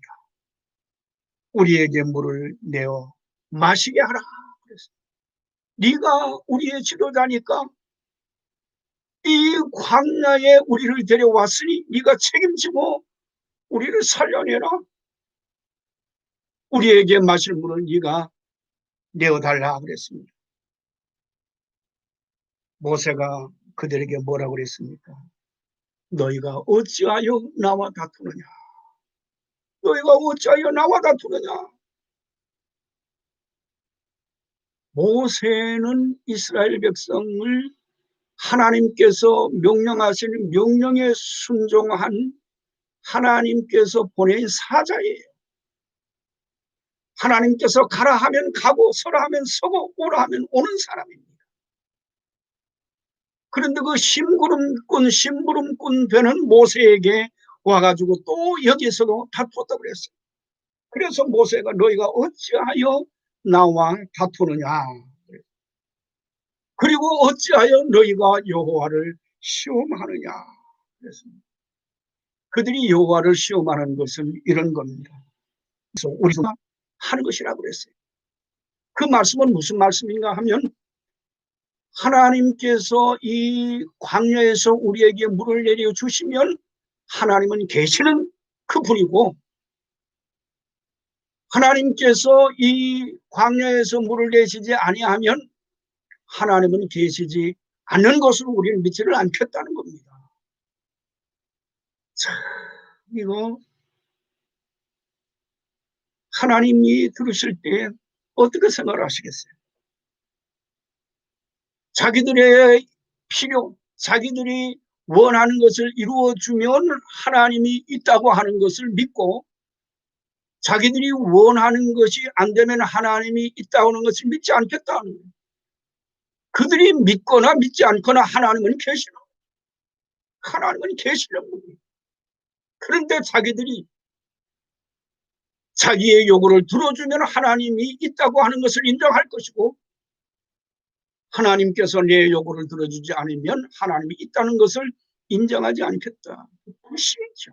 우리에게 물을 내어 마시게 하라. 그랬어요. 네가 우리의 지도자니까 이 광야에 우리를 데려왔으니 네가 책임지고 우리를 살려내라. 우리에게 마실 물을 네가 내어달라 그랬습니다. 모세가 그들에게 뭐라고 그랬습니까? 너희가 어찌하여 나와 다투느냐? 너희가 어찌하여 나와 다투느냐? 모세는 이스라엘 백성을 하나님께서 명령하시는 명령에 순종한 하나님께서 보낸 사자예요. 하나님께서 가라 하면 가고 서라 하면 서고 오라 하면 오는 사람입니다. 그런데 그 심부름꾼 되는 모세에게 와가지고 또 여기서도 다투었다고 그랬어요. 그래서 모세가 너희가 어찌하여 나와 다투느냐? 그리고 어찌하여 너희가 여호와를 시험하느냐? 그랬습니다. 그들이 여호와를 시험하는 것은 이런 겁니다. 그래서 우리가 하는 것이라고 그랬어요. 그 말씀은 무슨 말씀인가 하면 하나님께서 이 광야에서 우리에게 물을 내려 주시면 하나님은 계시는 그분이고, 하나님께서 이 광야에서 물을 내시지 아니하면 하나님은 계시지 않는 것으로 우리는 믿지를 않겠다는 겁니다. 자, 이거 하나님이 들으실 때 어떻게 생각을 하시겠어요? 자기들의 필요, 자기들이 원하는 것을 이루어주면 하나님이 있다고 하는 것을 믿고, 자기들이 원하는 것이 안 되면 하나님이 있다고 하는 것을 믿지 않겠다는 거예요. 그들이 믿거나 믿지 않거나 하나님은 계시는 거예요. 그런데 자기들이 자기의 요구를 들어주면 하나님이 있다고 하는 것을 인정할 것이고, 하나님께서 내 요구를 들어주지 않으면 하나님이 있다는 것을 인정하지 않겠다. 불신이죠.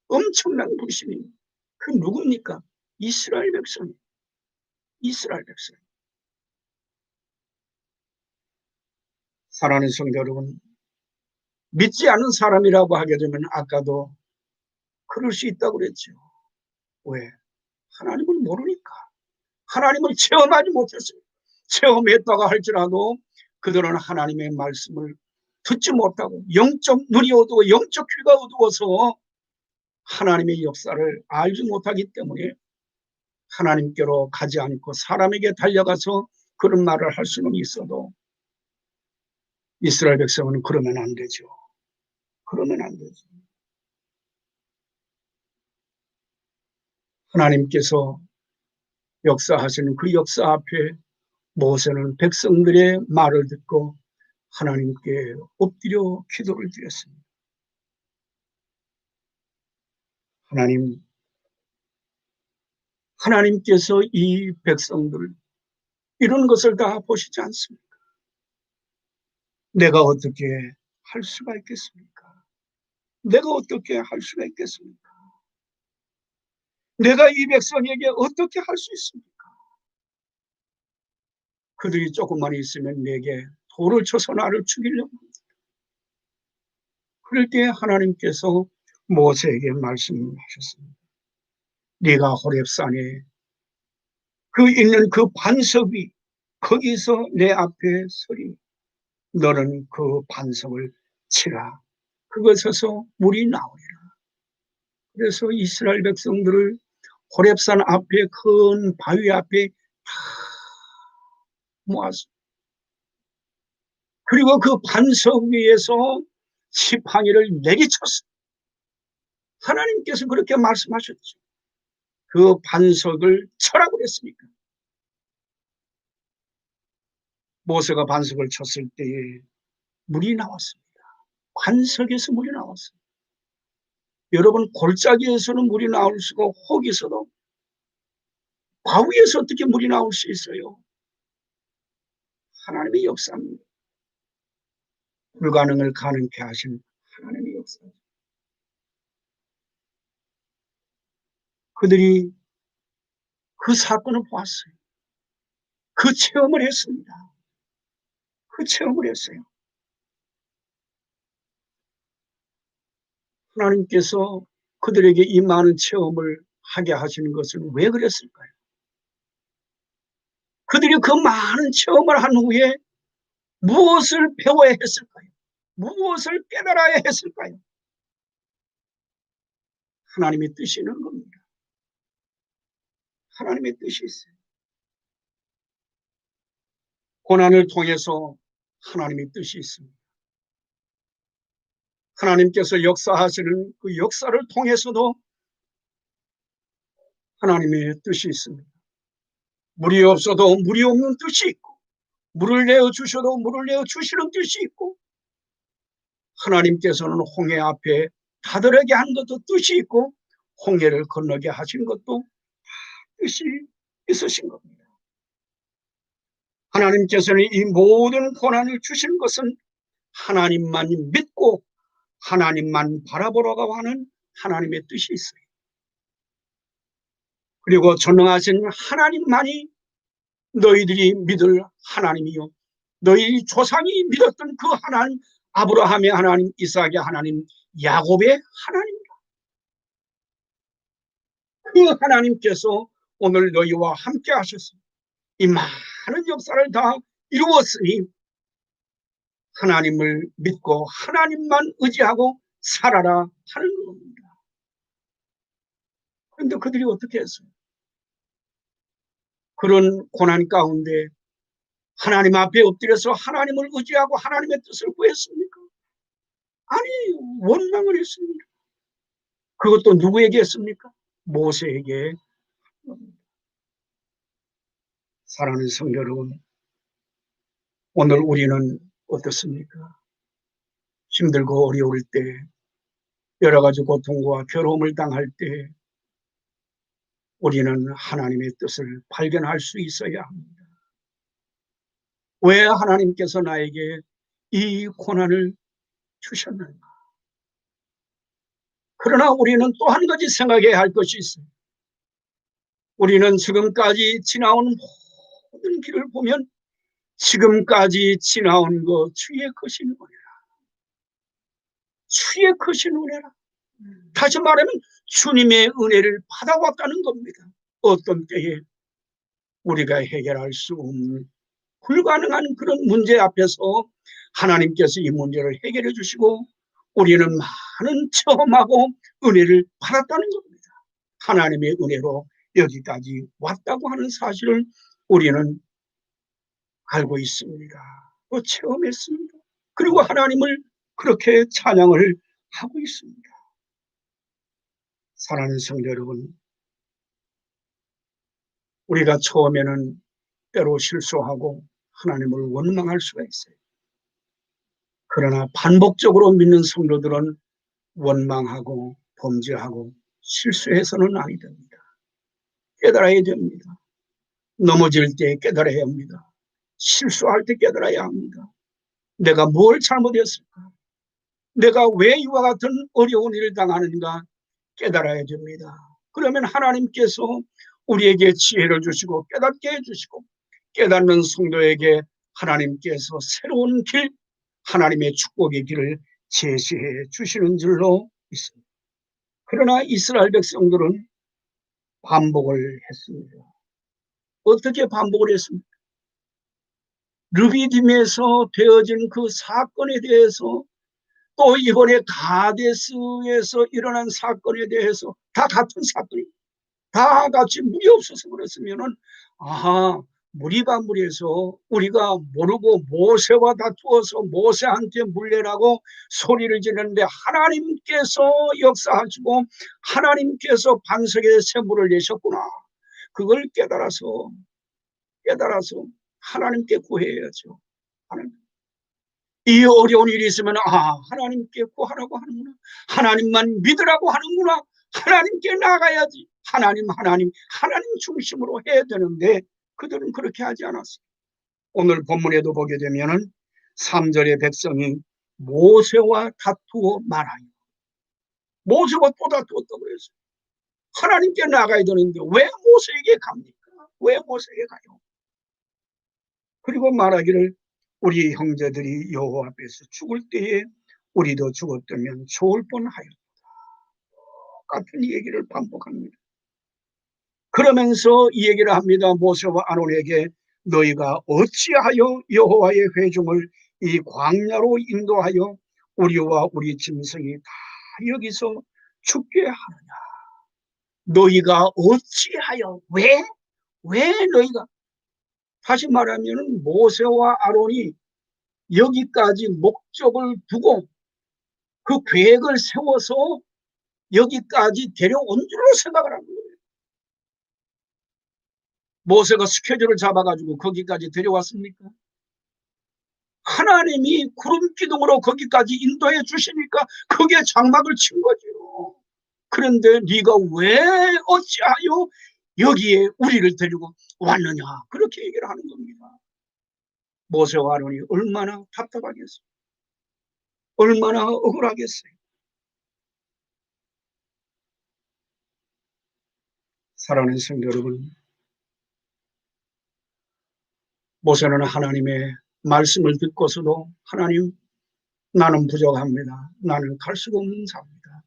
엄청난 불신입니다. 그 누굽니까? 이스라엘 백성. 사랑하는 성도 여러분, 믿지 않은 사람이라고 하게 되면 아까도 그럴 수 있다고 그랬죠. 왜? 하나님을 모르니까. 하나님을 체험하지 못했어요. 체험했다가 할지라도 그들은 하나님의 말씀을 듣지 못하고 영적 눈이 어두워 영적 귀가 어두워서 하나님의 역사를 알지 못하기 때문에 하나님께로 가지 않고 사람에게 달려가서 그런 말을 할 수는 있어도 이스라엘 백성은 그러면 안 되죠. 그러면 안 되죠. 하나님께서 역사하시는 그 역사 앞에 모세는 백성들의 말을 듣고 하나님께 엎드려 기도를 드렸습니다. 하나님께서 이 백성들 이런 것을 다 보시지 않습니까? 내가 어떻게 할 수가 있겠습니까? 내가 어떻게 할 수가 있겠습니까? 내가 이 백성에게 어떻게 할 수 있습니까? 그들이 조금만 있으면 내게 돌을 쳐서 나를 죽이려고 합니다. 그럴 때 하나님께서 모세에게 말씀하셨습니다. 네가 호렙산에 그 있는 그 반석 위 거기서 내 앞에 서리 너는 그 반석을 치라. 그것에서 물이 나오리라. 그래서 이스라엘 백성들을 호렙산 앞에 큰 바위 앞에 다 모았습니다. 그리고 그 반석 위에서 지팡이를 내리쳤습니다. 하나님께서 그렇게 말씀하셨죠. 그 반석을 쳐라고 그랬습니까? 모세가 반석을 쳤을 때에 물이 나왔습니다. 반석에서 물이 나왔습니다. 여러분, 골짜기에서는 물이 나올 수가 혹에서도 바위에서 어떻게 물이 나올 수 있어요? 하나님의 역사입니다. 불가능을 가능케 하신 하나님의 역사입니다. 그들이 그 사건을 보았어요. 그 체험을 했습니다. 그 체험을 했어요. 하나님께서 그들에게 이 많은 체험을 하게 하시는 것은 왜 그랬을까요? 그들이 그 많은 체험을 한 후에 무엇을 배워야 했을까요? 무엇을 깨달아야 했을까요? 하나님의 뜻이 있는 겁니다. 하나님의 뜻이 있어요. 고난을 통해서 하나님의 뜻이 있습니다. 하나님께서 역사하시는 그 역사를 통해서도 하나님의 뜻이 있습니다. 물이 없어도 물이 없는 뜻이 있고, 물을 내어 주셔도 물을 내어 주시는 뜻이 있고, 하나님께서는 홍해 앞에 다들에게 한 것도 뜻이 있고, 홍해를 건너게 하신 것도 뜻이 있으신 겁니다. 하나님께서는 이 모든 고난을 주신 것은 하나님만 믿고 하나님만 바라보라고 하는 하나님의 뜻이 있어요. 그리고 전능하신 하나님만이 너희들이 믿을 하나님이요, 너희 조상이 믿었던 그 하나님, 아브라함의 하나님, 이삭의 하나님, 야곱의 하나님입니다. 그 하나님께서 오늘 너희와 함께 하셔서 이 많은 역사를 다 이루었으니 하나님을 믿고 하나님만 의지하고 살아라 하는 겁니다. 그런데 그들이 어떻게 했어요? 그런 고난 가운데 하나님 앞에 엎드려서 하나님을 의지하고 하나님의 뜻을 구했습니까? 아니, 원망을 했습니다. 그것도 누구에게 했습니까? 모세에게. 사랑하는 성도 여러분, 오늘 우리는 어떻습니까? 힘들고 어려울 때, 여러 가지 고통과 괴로움을 당할 때 우리는 하나님의 뜻을 발견할 수 있어야 합니다. 왜 하나님께서 나에게 이 고난을 주셨는가? 그러나 우리는 또 한 가지 생각해야 할 것이 있어요. 우리는 지금까지 지나온 모든 길을 보면 지금까지 지나온 것 주의 크신 은혜라. 주의 크신 은혜라. 다시 말하면 주님의 은혜를 받아왔다는 겁니다. 어떤 때에 우리가 해결할 수 없는 불가능한 그런 문제 앞에서 하나님께서 이 문제를 해결해 주시고 우리는 많은 체험하고 은혜를 받았다는 겁니다. 하나님의 은혜로 여기까지 왔다고 하는 사실을 우리는 알고 있습니다. 또 체험했습니다. 그리고 하나님을 그렇게 찬양을 하고 있습니다. 사랑하는 성도 여러분, 우리가 처음에는 때로 실수하고 하나님을 원망할 수가 있어요. 그러나 반복적으로 믿는 성도들은 원망하고 범죄하고 실수해서는 아니 됩니다. 깨달아야 됩니다. 넘어질 때 깨달아야 합니다. 실수할 때 깨달아야 합니다. 내가 뭘 잘못했을까? 내가 왜 이와 같은 어려운 일을 당하는가 깨달아야 됩니다. 그러면 하나님께서 우리에게 지혜를 주시고 깨닫게 해주시고 깨닫는 성도에게 하나님께서 새로운 길, 하나님의 축복의 길을 제시해 주시는 줄로 있습니다. 그러나 이스라엘 백성들은 반복을 했습니다. 어떻게 반복을 했습니까? 르비딤에서 되어진 그 사건에 대해서 또 이번에 가데스에서 일어난 사건에 대해서 다 같은 사건입니다. 다 같이 물이 없어서 그랬으면은 아하 무리반물에서 우리가 모르고 모세와 다투어서 모세한테 물려라고 소리를 지르는데 하나님께서 역사하시고 하나님께서 반석에 샘물을 내셨구나. 그걸 깨달아서 하나님께 구해야죠. 하나님. 이 어려운 일이 있으면 하나님께 구하라고 하는구나. 하나님만 믿으라고 하는구나. 하나님께 나가야지. 하나님 중심으로 해야 되는데 그들은 그렇게 하지 않았어요. 오늘 본문에도 보게 되면은 3절의 백성이 모세와 다투어 말하여. 모세와 또 다투었다고 그랬어요. 하나님께 나가야 되는데 왜 모세에게 갑니까? 왜 모세에게 가요? 그리고 말하기를 우리 형제들이 여호와 앞에서 죽을 때에 우리도 죽었다면 좋을 뻔하였다. 같은 얘기를 반복합니다. 그러면서 이 얘기를 합니다. 모세와 아론에게 너희가 어찌하여 여호와의 회중을 이 광야로 인도하여 우리와 우리 짐승이 다 여기서 죽게 하느냐. 너희가 어찌하여 왜 너희가 다시 말하면 모세와 아론이 여기까지 목적을 두고 그 계획을 세워서 여기까지 데려온 줄로 생각을 하는 거예요. 모세가 스케줄을 잡아가지고 거기까지 데려왔습니까? 하나님이 구름 기둥으로 거기까지 인도해 주시니까 거기에 장막을 친 거죠. 그런데 네가 왜 어찌하여 여기에 우리를 데리고 왔느냐 그렇게 얘기를 하는 겁니다. 모세와 아론이 얼마나 답답하겠어요. 얼마나 억울하겠어요. 사랑하는 성도 여러분, 모세는 하나님의 말씀을 듣고서도 하나님 나는 부족합니다. 나는 갈 수가 없는 자입니다.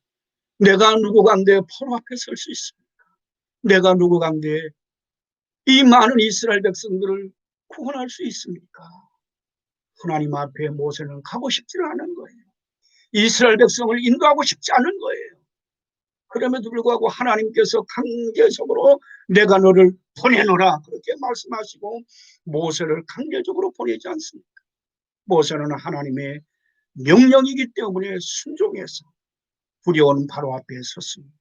내가 누구 간데 포로 앞에 설 수 있습니까? 내가 누구 간데 이 많은 이스라엘 백성들을 구원할 수 있습니까? 하나님 앞에 모세는 가고 싶지 않은 거예요. 이스라엘 백성을 인도하고 싶지 않은 거예요. 그럼에도 불구하고 하나님께서 강제적으로 내가 너를 보내노라 그렇게 말씀하시고 모세를 강제적으로 보내지 않습니까? 모세는 하나님의 명령이기 때문에 순종해서 두려운 바로 앞에 섰습니다.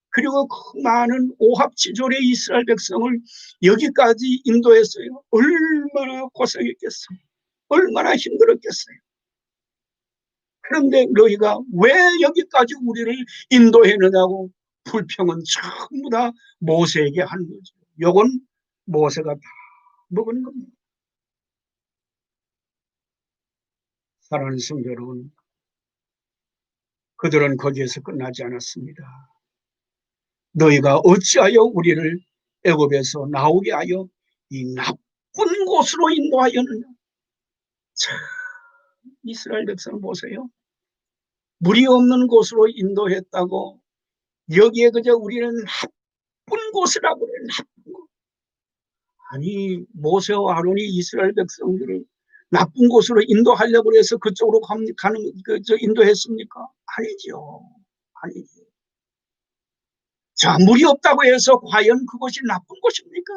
그리고 그 많은 오합지졸의 이스라엘 백성을 여기까지 인도했어요. 얼마나 고생했겠어요. 얼마나 힘들었겠어요. 그런데 너희가 왜 여기까지 우리를 인도했느냐고 불평은 전부 다 모세에게 한 거죠. 요건 모세가 다 먹은 겁니다. 사랑하는 성도 여러분, 그들은 거기에서 끝나지 않았습니다. 너희가 어찌하여 우리를 애굽에서 나오게 하여 이 나쁜 곳으로 인도하였느냐. 참, 이스라엘 백성을 보세요. 물이 없는 곳으로 인도했다고 여기에 그저 우리는 나쁜 곳이라고 그래요. 나쁜 곳. 아니 모세와 아론이 이스라엘 백성들을 나쁜 곳으로 인도하려고 해서 그쪽으로 가는 인도했습니까? 아니죠. 아니죠. 자, 물이 없다고 해서 과연 그것이 나쁜 곳입니까?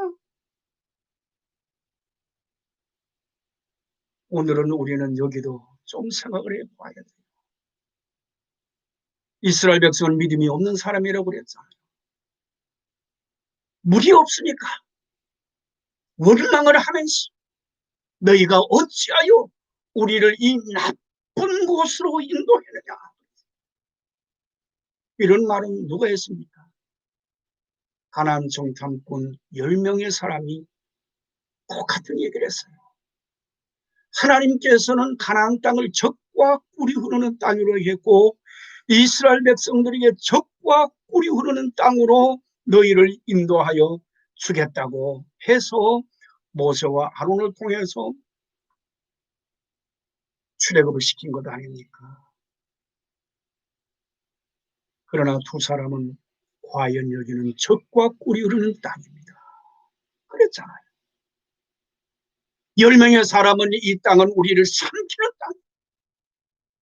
오늘은 우리는 여기도 좀 생각을 해봐야 돼요. 이스라엘 백성은 믿음이 없는 사람이라고 그랬잖아요. 물이 없으니까 원망을 하면서 너희가 어찌하여 우리를 이 나쁜 곳으로 인도했느냐. 이런 말은 누가 했습니까? 가나안 정탐꾼 10명의 사람이 똑같은 얘기를 했어요. 하나님께서는 가나안 땅을 적과 꿀이 흐르는 땅으로 했고 이스라엘 백성들에게 적과 꿀이 흐르는 땅으로 너희를 인도하여 주겠다고 해서 모세와 아론을 통해서 출애굽을 시킨 것 아닙니까? 그러나 두 사람은 과연 여기는 적과 꿀이 흐르는 땅입니다. 그랬잖아요. 10명의 사람은 이 땅은 우리를 삼키는 땅,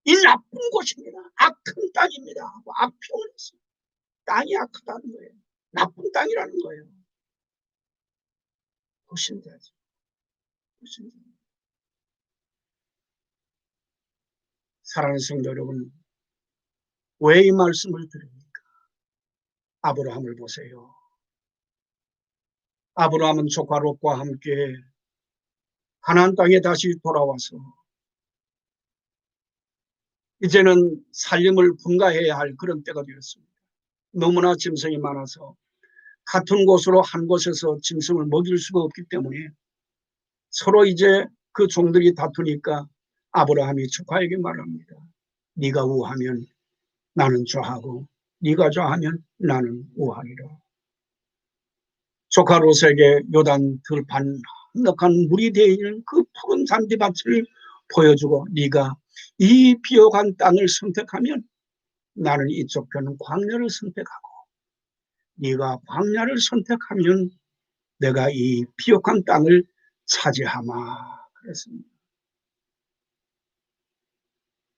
이 나쁜 곳입니다. 악한 땅입니다. 하고 악평을 했어요. 땅이 악하다는 거예요. 나쁜 땅이라는 거예요. 보신대야죠. 보신대. 사랑하는 성도 여러분, 왜 이 말씀을 드립니까? 아브라함을 보세요. 아브라함은 조카 롯과 함께 가나안 땅에 다시 돌아와서 이제는 살림을 분가해야 할 그런 때가 되었습니다. 너무나 짐승이 많아서 같은 곳으로 한 곳에서 짐승을 먹일 수가 없기 때문에 서로 이제 그 종들이 다투니까 아브라함이 조카에게 말합니다. 네가 우하면 나는 좌하고 네가 좌하면 나는 우하리라. 조카 롯에게 요단 들판 한적한 물이 되어 있는 그 푸른 잔디밭을 보여주고 네가 이 비옥한 땅을 선택하면 나는 이쪽 편은 광야를 선택하고 네가 광야를 선택하면 내가 이 비옥한 땅을 차지하마. 그랬습니다.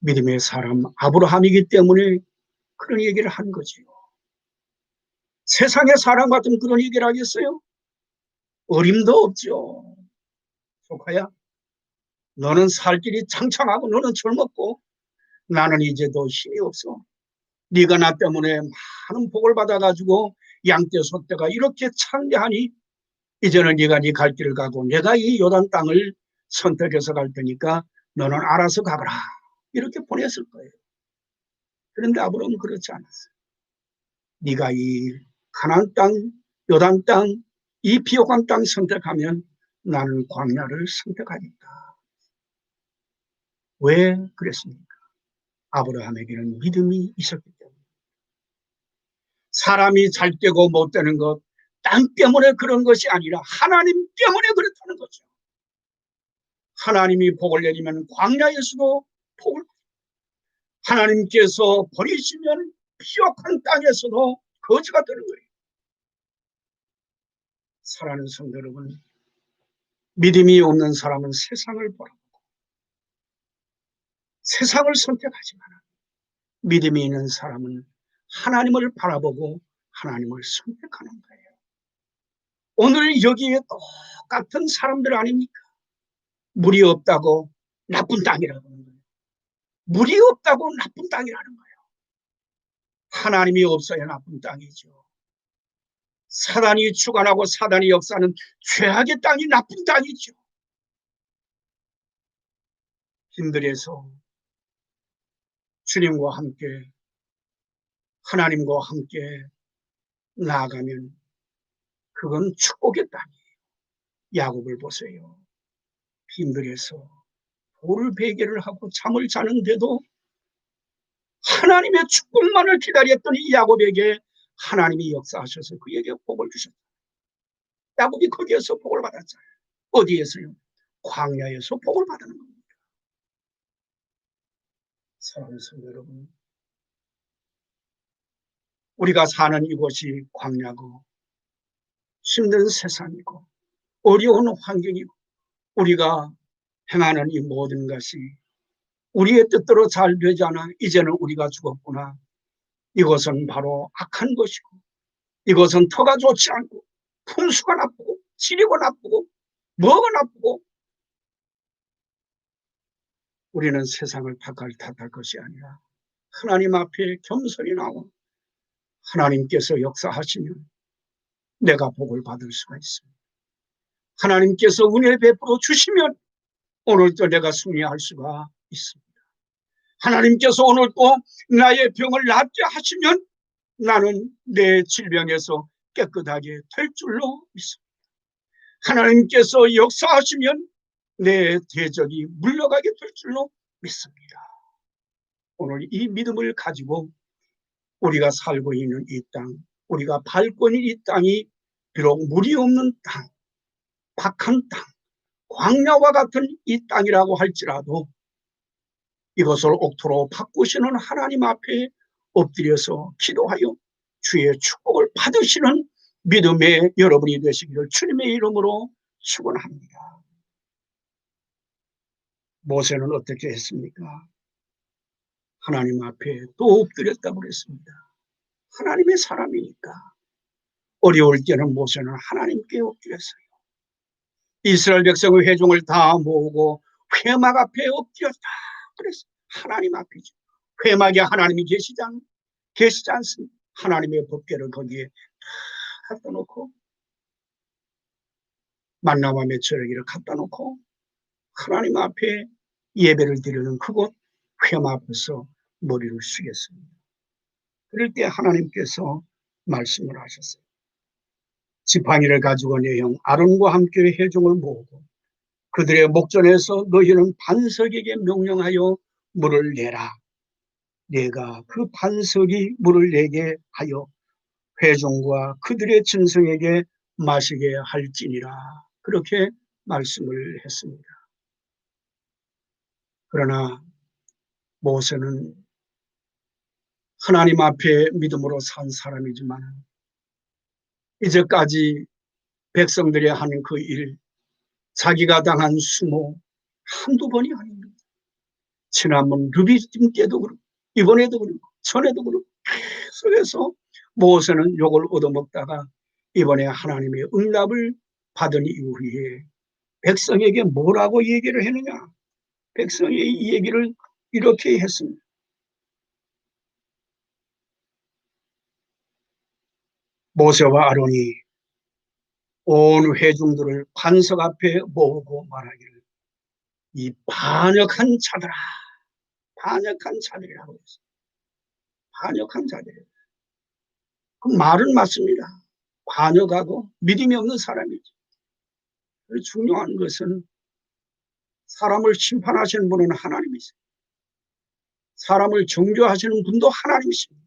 믿음의 사람 아브라함이기 때문에 그런 얘기를 한 거지요. 세상의 사람 같은 그런 얘기를 하겠어요? 어림도 없죠. 조카야, 너는 살 길이 창창하고 너는 젊었고 나는 이제 더 힘이 없어. 네가 나 때문에 많은 복을 받아가지고 양떼 소떼가 이렇게 창대하니 이제는 네가 네 갈 길을 가고 내가 이 요단 땅을 선택해서 갈 테니까 너는 알아서 가거라. 이렇게 보냈을 거예요. 그런데 아브라함은 그렇지 않았어요. 네가 이 가나안 땅, 요단 땅, 이 비옥한 땅 선택하면 나는 광야를 선택하겠다. 왜 그랬습니까? 아브라함에게는 믿음이 있었기 때문에. 사람이 잘 되고 못 되는 것, 땅 때문에 그런 것이 아니라 하나님 때문에 그렇다는 거죠. 하나님이 복을 내리면 광야에서도 복을, 하나님께서 버리시면 비옥한 땅에서도 거지가 되는 거예요. 사랑하는 성도 여러분, 믿음이 없는 사람은 세상을 보라고 세상을 선택하지만 믿음이 있는 사람은 하나님을 바라보고 하나님을 선택하는 거예요. 오늘 여기에 똑같은 사람들 아닙니까? 물이 없다고 나쁜 땅이라고 하는 거예요. 물이 없다고 나쁜 땅이라는 거예요. 하나님이 없어야 나쁜 땅이죠. 사단이 주관하고 사단이 역사하는 죄악의 땅이 나쁜 땅이죠. 힘들어서 주님과 함께 하나님과 함께 나아가면 그건 축복의 땅이에요. 야곱을 보세요. 힘들어서 돌을 베개를 하고 잠을 자는데도 하나님의 축복만을 기다렸던 이 야곱에게 하나님이 역사하셔서 그에게 복을 주셨다. 야곱이 거기에서 복을 받았잖아요. 어디에서요? 광야에서 복을 받는 겁니다. 사랑하는 성도 여러분, 우리가 사는 이곳이 광야고 힘든 세상이고 어려운 환경이고 우리가 행하는 이 모든 것이 우리의 뜻대로 잘 되지 않아 이제는 우리가 죽었구나. 이것은 바로 악한 것이고 이것은 터가 좋지 않고 품수가 나쁘고 지리가 나쁘고 뭐가 나쁘고 우리는 세상을 탓할 것이 아니라 하나님 앞에 겸손히 나와 하나님께서 역사하시면 내가 복을 받을 수가 있습니다. 하나님께서 은혜 베풀어 주시면 오늘도 내가 승리할 수가 있습니다. 하나님께서 오늘도 나의 병을 낫게 하시면 나는 내 질병에서 깨끗하게 될 줄로 믿습니다. 하나님께서 역사하시면 내 대적이 물러가게 될 줄로 믿습니다. 오늘 이 믿음을 가지고 우리가 살고 있는 이 땅, 우리가 밟고 있는 이 땅이 비록 물이 없는 땅, 박한 땅, 광야와 같은 이 땅이라고 할지라도 이것을 옥토로 바꾸시는 하나님 앞에 엎드려서 기도하여 주의 축복을 받으시는 믿음의 여러분이 되시기를 주님의 이름으로 축원합니다. 모세는 어떻게 했습니까? 하나님 앞에 또 엎드렸다고 그랬습니다. 하나님의 사람이니까 어려울 때는 모세는 하나님께 엎드렸어요. 이스라엘 백성의 회중을 다 모으고 회막 앞에 엎드렸다 그랬어요. 하나님 앞이죠. 회막에 하나님이 계시지 않습니다. 하나님의 법궤를 거기에 갖다 놓고 만나와 메추라기를 갖다 놓고 하나님 앞에 예배를 드리는 그곳 회막 앞에서 머리를 숙였습니다. 그럴 때 하나님께서 말씀을 하셨어요. 지팡이를 가지고 내 형 아론과 함께 회중을 모으고 그들의 목전에서 너희는 반석에게 명령하여 물을 내라. 내가 그 반석이 물을 내게 하여 회중과 그들의 짐승에게 마시게 할지니라. 그렇게 말씀을 했습니다. 그러나 모세는 하나님 앞에 믿음으로 산 사람이지만 이제까지 백성들이 하는 그 일, 자기가 당한 수모 한두 번이 아닙니다. 지난번 르비딤 때도 그렇고 이번에도 그렇고 전에도 그렇고 계속해서 모세는 욕을 얻어먹다가 이번에 하나님의 응답을 받은 이후에 백성에게 뭐라고 얘기를 했느냐? 백성이 이 얘기를 이렇게 했습니다. 모세와 아론이 온 회중들을 반석 앞에 모으고 말하기를 이 반역한 자들아, 반역한 자들이라고 했어요. 반역한 자들. 그 말은 맞습니다. 반역하고 믿음이 없는 사람이죠. 중요한 것은 사람을 심판하시는 분은 하나님이세요. 사람을 정죄하시는 분도 하나님이십니다.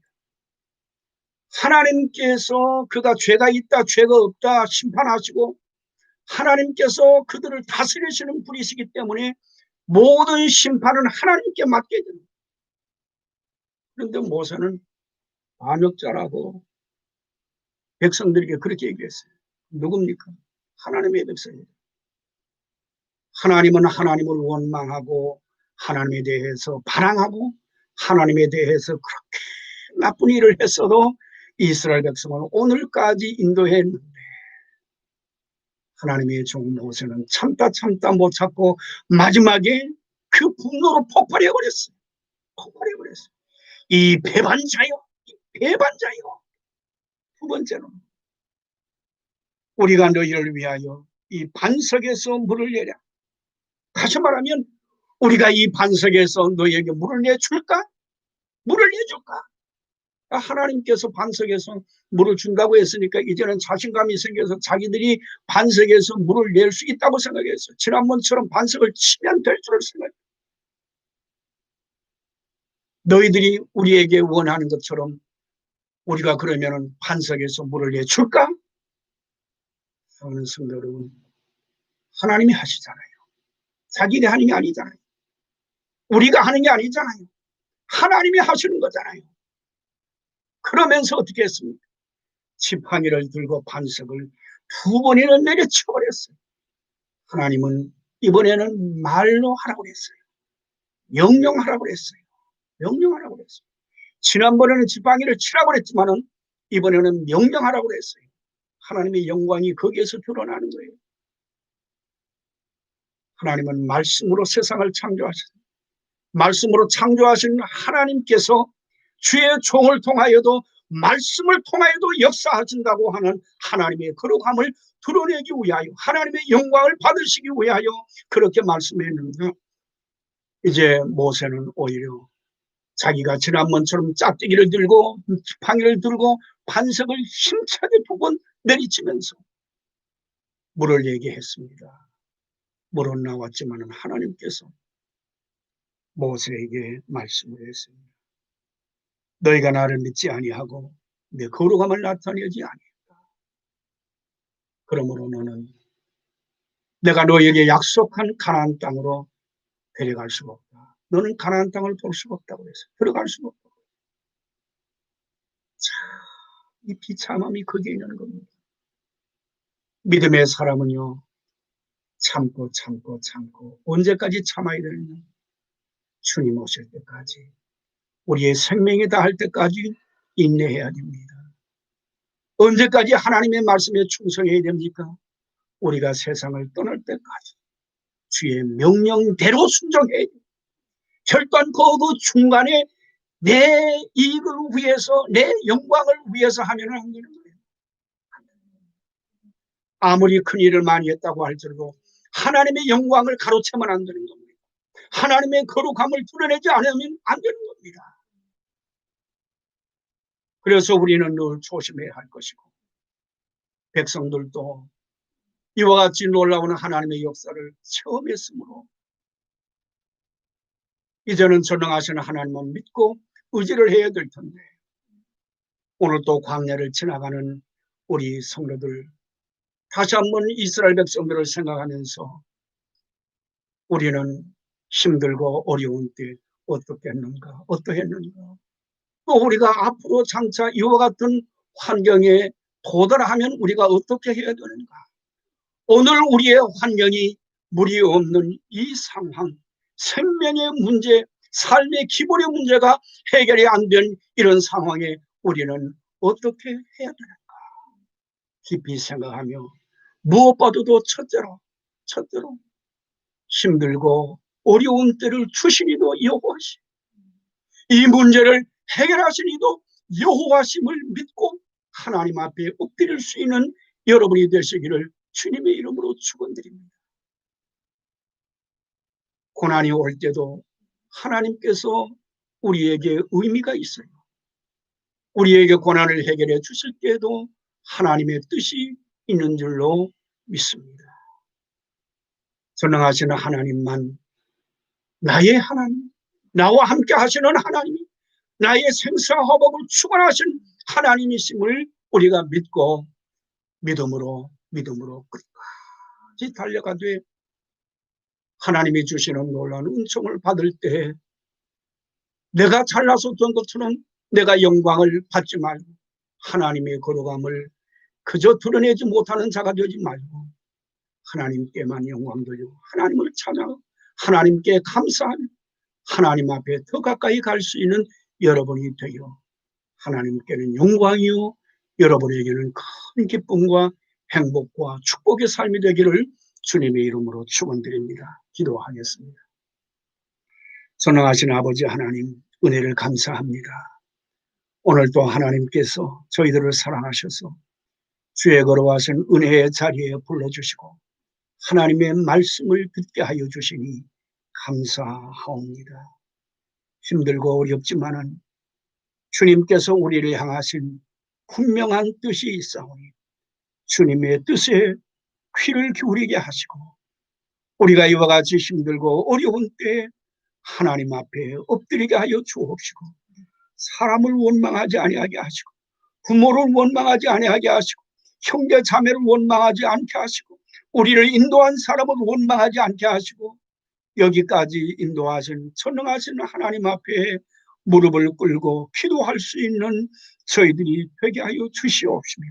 하나님께서 그가 죄가 있다 죄가 없다 심판하시고 하나님께서 그들을 다스리시는 분이시기 때문에 모든 심판은 하나님께 맡게 됩니다. 그런데 모세는 반역자라고 백성들에게 그렇게 얘기했어요. 누굽니까? 하나님의 백성입니다. 하나님은 하나님을 원망하고 하나님에 대해서 반항하고 하나님에 대해서 그렇게 나쁜 일을 했어도 이스라엘 백성을 오늘까지 인도했는데 하나님의 종 모세는 참다 못 참고 마지막에 그 분노로 폭발해버렸어요. 폭발해버렸어요. 이 배반자요. 이 배반자요. 두 번째는 우리가 너희를 위하여 이 반석에서 물을 내랴. 다시 말하면 우리가 이 반석에서 너희에게 물을 내줄까? 물을 내줄까? 하나님께서 반석에서 물을 준다고 했으니까 이제는 자신감이 생겨서 자기들이 반석에서 물을 낼 수 있다고 생각했어요. 지난번처럼 반석을 치면 될 줄을 생각해요. 너희들이 우리에게 원하는 것처럼 우리가 그러면 반석에서 물을 내줄까? 하는 성도 여러분, 하나님이 하시잖아요. 자기네 하는 게 아니잖아요. 우리가 하는 게 아니잖아요. 하나님이 하시는 거잖아요. 그러면서 어떻게 했습니까? 지팡이를 들고 반석을 두 번이나 내려쳐버렸어요. 하나님은 이번에는 말로 하라고 했어요. 명령하라고 했어요. 명령하라고 했어요. 지난번에는 지팡이를 치라고 했지만은 이번에는 명령하라고 했어요. 하나님의 영광이 거기에서 드러나는 거예요. 하나님은 말씀으로 세상을 창조하셨어요. 말씀으로 창조하신 하나님께서 주의 종을 통하여도 말씀을 통하여도 역사하신다고 하는 하나님의 거룩함을 드러내기 위하여 하나님의 영광을 받으시기 위하여 그렇게 말씀했는데, 이제 모세는 오히려 자기가 지난번처럼 짝대기를 들고 지팡이를 들고 반석을 힘차게 두 번 내리치면서 물을 얘기했습니다. 물은 나왔지만 하나님께서 모세에게 말씀을 했습니다. 너희가 나를 믿지 아니하고 내 거룩함을 나타내지 아니했다. 그러므로 너는 내가 너에게 약속한 가나안 땅으로 데려갈 수가 없다. 너는 가나안 땅을 볼 수가 없다고 해서 들어갈 수가 없다. 참, 이 비참함이 거기에 있는 겁니다. 믿음의 사람은요, 참고 참고 참고 언제까지 참아야 되느냐? 주님 오실 때까지, 우리의 생명이 다할 때까지 인내해야 됩니다. 언제까지 하나님의 말씀에 충성해야 됩니까? 우리가 세상을 떠날 때까지 주의 명령대로 순종해야 됩니다. 절단 그 중간에 내 이익을 위해서, 내 영광을 위해서 하면 안 되는 거예요. 아무리 큰 일을 많이 했다고 할지라도 하나님의 영광을 가로채면 안 되는 겁니다. 하나님의 거룩함을 드러내지 않으면 안 되는 겁니다. 그래서 우리는 늘 조심해야 할 것이고, 백성들도 이와 같이 놀라운 하나님의 역사를 체험했으므로 이제는 전능하신 하나님만 믿고 의지를 해야 될 텐데, 오늘 또 광야를 지나가는 우리 성도들, 다시 한번 이스라엘 백성들을 생각하면서 우리는 힘들고 어려운 때 어떻게 했는가, 어떠했는가, 또 우리가 앞으로 장차 이와 같은 환경에 도달하면 우리가 어떻게 해야 되는가. 오늘 우리의 환경이 물이 없는 이 상황, 생명의 문제, 삶의 기본의 문제가 해결이 안 된 이런 상황에 우리는 어떻게 해야 되는가 깊이 생각하며, 무엇보다도 첫째로 힘들고 어려운 때를 주시니도 여호와시, 이 문제를 해결하시니도 여호와심을 믿고 하나님 앞에 엎드릴 수 있는 여러분이 되시기를 주님의 이름으로 축원드립니다. 고난이 올 때도 하나님께서 우리에게 의미가 있어요. 우리에게 고난을 해결해 주실 때에도 하나님의 뜻이 있는 줄로 믿습니다. 전능하시는 하나님만 나의 하나님, 나와 함께 하시는 하나님이 나의 생사와 화복을 축원하신 하나님이심을 우리가 믿고 믿음으로 끝까지 달려가되 하나님이 주시는 놀라운 은총을 받을 때 내가 잘나서 된 것처럼 내가 영광을 받지 말고 하나님의 거룩함을 그저 드러내지 못하는 자가 되지 말고 하나님께만 영광 돌리고 하나님을 찬양하고 하나님께 감사하며 하나님 앞에 더 가까이 갈 수 있는 여러분이 되어 하나님께는 영광이요 여러분에게는 큰 기쁨과 행복과 축복의 삶이 되기를 주님의 이름으로 축원드립니다. 기도하겠습니다. 전능하신 아버지 하나님, 은혜를 감사합니다. 오늘도 하나님께서 저희들을 사랑하셔서 주의 걸어와신 은혜의 자리에 불러주시고 하나님의 말씀을 듣게 하여 주시니 감사하옵니다. 힘들고 어렵지만은 주님께서 우리를 향하신 분명한 뜻이 있사오니 주님의 뜻에 귀를 기울이게 하시고 우리가 이와 같이 힘들고 어려운 때에 하나님 앞에 엎드리게 하여 주옵시고 사람을 원망하지 아니하게 하시고 부모를 원망하지 아니하게 하시고 형제 자매를 원망하지 않게 하시고 우리를 인도한 사람을 원망하지 않게 하시고 여기까지 인도하신 전능하신 하나님 앞에 무릎을 꿇고 기도할 수 있는 저희들이 되게 하여 주시옵시며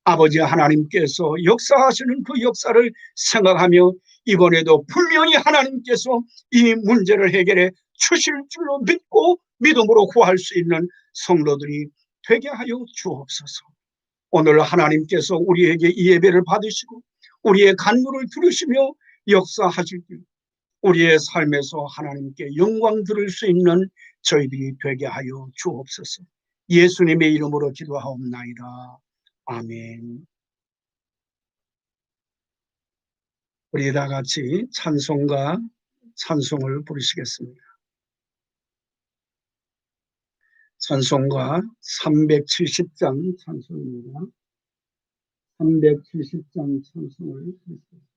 아버지 하나님께서 역사하시는 그 역사를 생각하며 이번에도 분명히 하나님께서 이 문제를 해결해 주실 줄로 믿고 믿음으로 구할 수 있는 성도들이 되게 하여 주옵소서. 오늘 하나님께서 우리에게 이 예배를 받으시고 우리의 간구를 들으시며 역사하실 때 우리의 삶에서 하나님께 영광 들을 수 있는 저희들이 되게 하여 주옵소서. 예수님의 이름으로 기도하옵나이다. 아멘. 우리 다 같이 찬송가 찬송을 부르시겠습니다. 찬송가 370장 찬송입니다. 370장 찬송을 부르시겠습니다.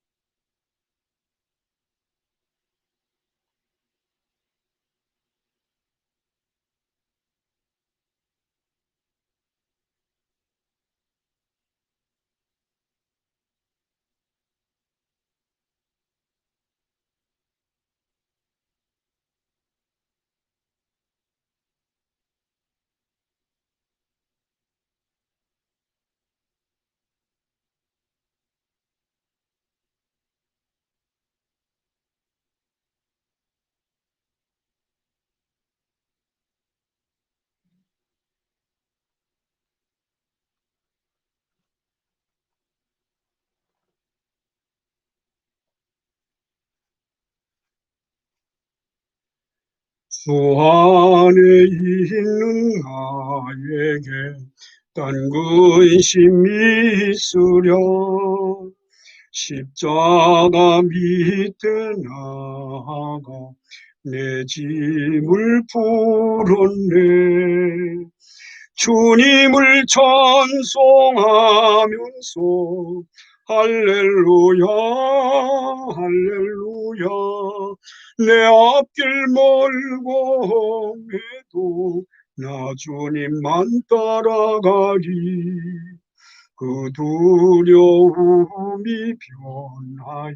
주 안에 있는 나에게 딴 근심이 있으려 십자가 밑에 나가 내 짐을 풀었네. 주님을 찬송하면서 할렐루야 할렐루야 내 앞길 멀고 해도 나 주님만 따라가리. 그 두려움이 변하여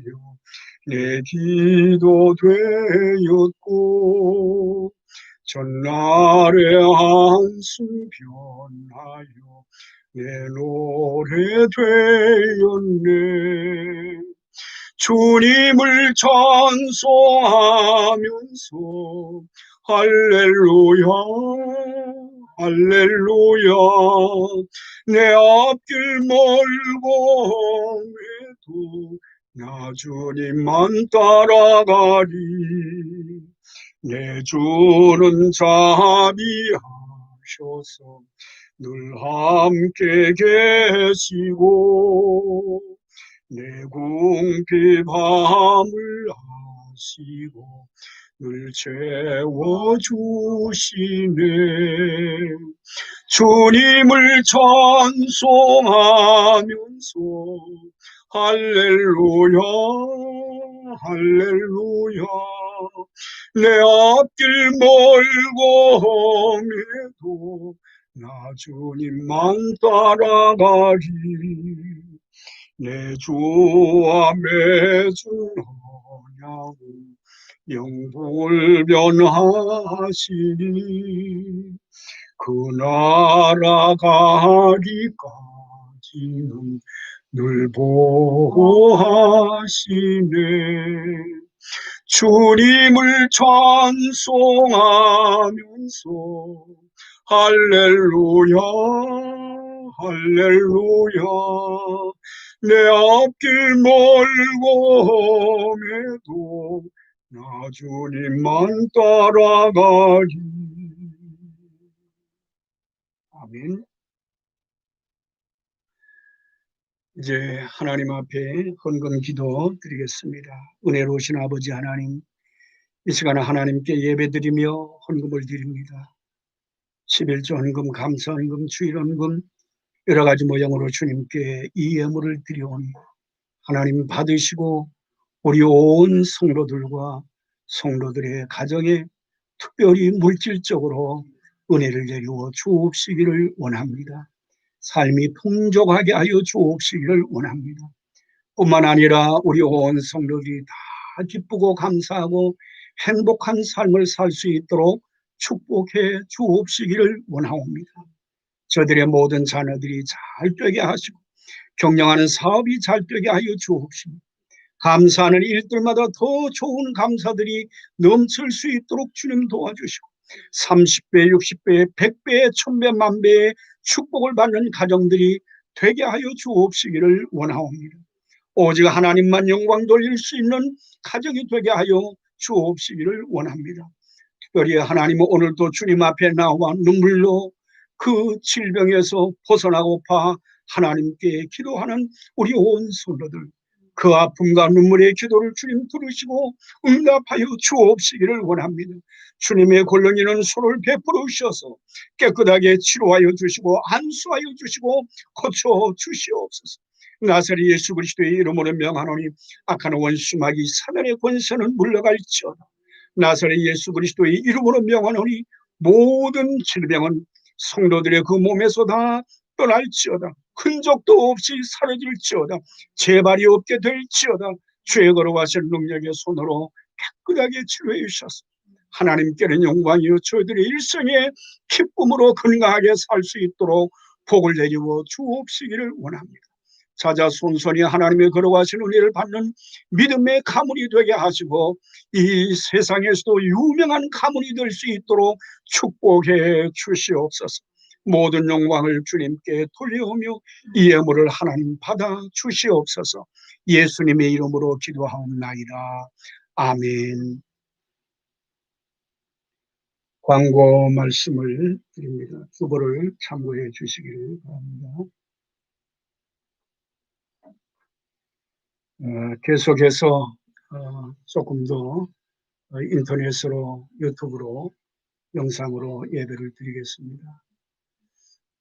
내 기도 되었고 전날의 한숨 변하여 내 노래 되었네. 주님을 찬송하면서 할렐루야 할렐루야 내 앞길 멀고 해도 나 주님만 따라가리. 내 주는 자비하셔서 늘 함께 계시고 내 궁핍함을 아시고 늘 채워주시네. 주님을 찬송하면서 할렐루야 할렐루야 내 앞길 멀고 해도 나 주님만 따라가리. 내 주와 맺은 언약은 영불 변하시니 그 나라 가기까지는 늘 보호하시네. 주님을 찬송하면서 할렐루야 할렐루야 내 앞길 멀고 해도 나 주님만 따라가리. 아멘. 이제 하나님 앞에 헌금 기도 드리겠습니다. 은혜로우신 아버지 하나님, 이 시간에 하나님께 예배드리며 헌금을 드립니다. 11조 헌금, 감사 헌금, 주일 헌금 여러 가지 모양으로 주님께 이 예물을 드리오니 하나님 받으시고 우리 온 성도들과 성도들의 가정에 특별히 물질적으로 은혜를 내리워 주옵시기를 원합니다. 삶이 풍족하게 하여 주옵시기를 원합니다. 뿐만 아니라 우리 온 성도들이 다 기쁘고 감사하고 행복한 삶을 살 수 있도록 축복해 주옵시기를 원하옵니다. 저들의 모든 자녀들이 잘 되게 하시고 경영하는 사업이 잘 되게 하여 주옵시고 감사하는 일들마다 더 좋은 감사들이 넘칠 수 있도록 주님 도와주시고 30배, 60배, 100배, 1000배, 만배의 축복을 받는 가정들이 되게 하여 주옵시기를 원하옵니다. 오직 하나님만 영광 돌릴 수 있는 가정이 되게 하여 주옵시기를 원합니다. 특별히 하나님은 오늘도 주님 앞에 나와 눈물로 그 질병에서 벗어나고파 하나님께 기도하는 우리 온 성도들, 그 아픔과 눈물의 기도를 주님 들으시고 응답하여 주옵시기를 원합니다. 주님의 골렁이는 손을 베풀어 주셔서 깨끗하게 치료하여 주시고 안수하여 주시고 고쳐 주시옵소서. 나사렛 예수 그리스도의 이름으로 명하노니 악한 원수마귀 사단의 권세는 물러갈지어다. 나사렛 예수 그리스도의 이름으로 명하노니 모든 질병은 성도들의 그 몸에서 다 떠날지어다. 흔적도 없이 사라질지어다. 재발이 없게 될지어다. 죄 걸어가실 능력의 손으로 깨끗하게 치료해 주셔서 하나님께는 영광이요 저희들의 일생에 기쁨으로 건강하게 살 수 있도록 복을 내리워 주옵시기를 원합니다. 자자손손이 하나님의 걸어가신 은혜를 받는 믿음의 가문이 되게 하시고 이 세상에서도 유명한 가문이 될 수 있도록 축복해 주시옵소서. 모든 영광을 주님께 돌려오며 이 예물을 하나님 받아 주시옵소서. 예수님의 이름으로 기도하옵나이다. 아멘. 광고 말씀을 드립니다. 주보를 참고해 주시기를 바랍니다. 계속해서 조금 더 인터넷으로 유튜브로 영상으로 예배를 드리겠습니다.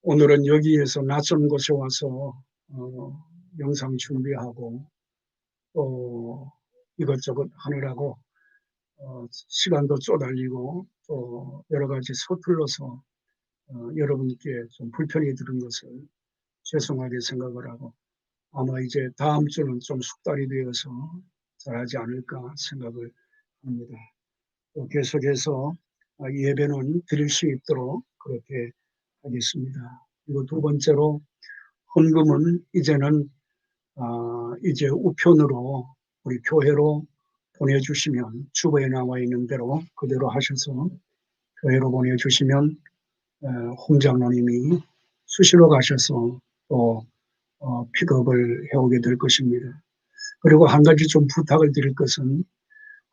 오늘은 여기에서 낯선 곳에 와서 영상 준비하고 또 이것저것 하느라고 시간도 쪼달리고 또 여러 가지 서툴러서 여러분께 좀 불편히 들은 것을 죄송하게 생각을 하고 아마 이제 다음 주는 좀 숙달이 되어서 잘하지 않을까 생각을 합니다. 또 계속해서 예배는 드릴 수 있도록 그렇게 하겠습니다. 그리고 두 번째로 헌금은 이제는 이제 우편으로 우리 교회로 보내주시면 주보에 나와 있는 대로 그대로 하셔서 교회로 보내주시면 홍 장로님이 수시로 가셔서 또 픽업을 해오게 될 것입니다. 그리고 한 가지 좀 부탁을 드릴 것은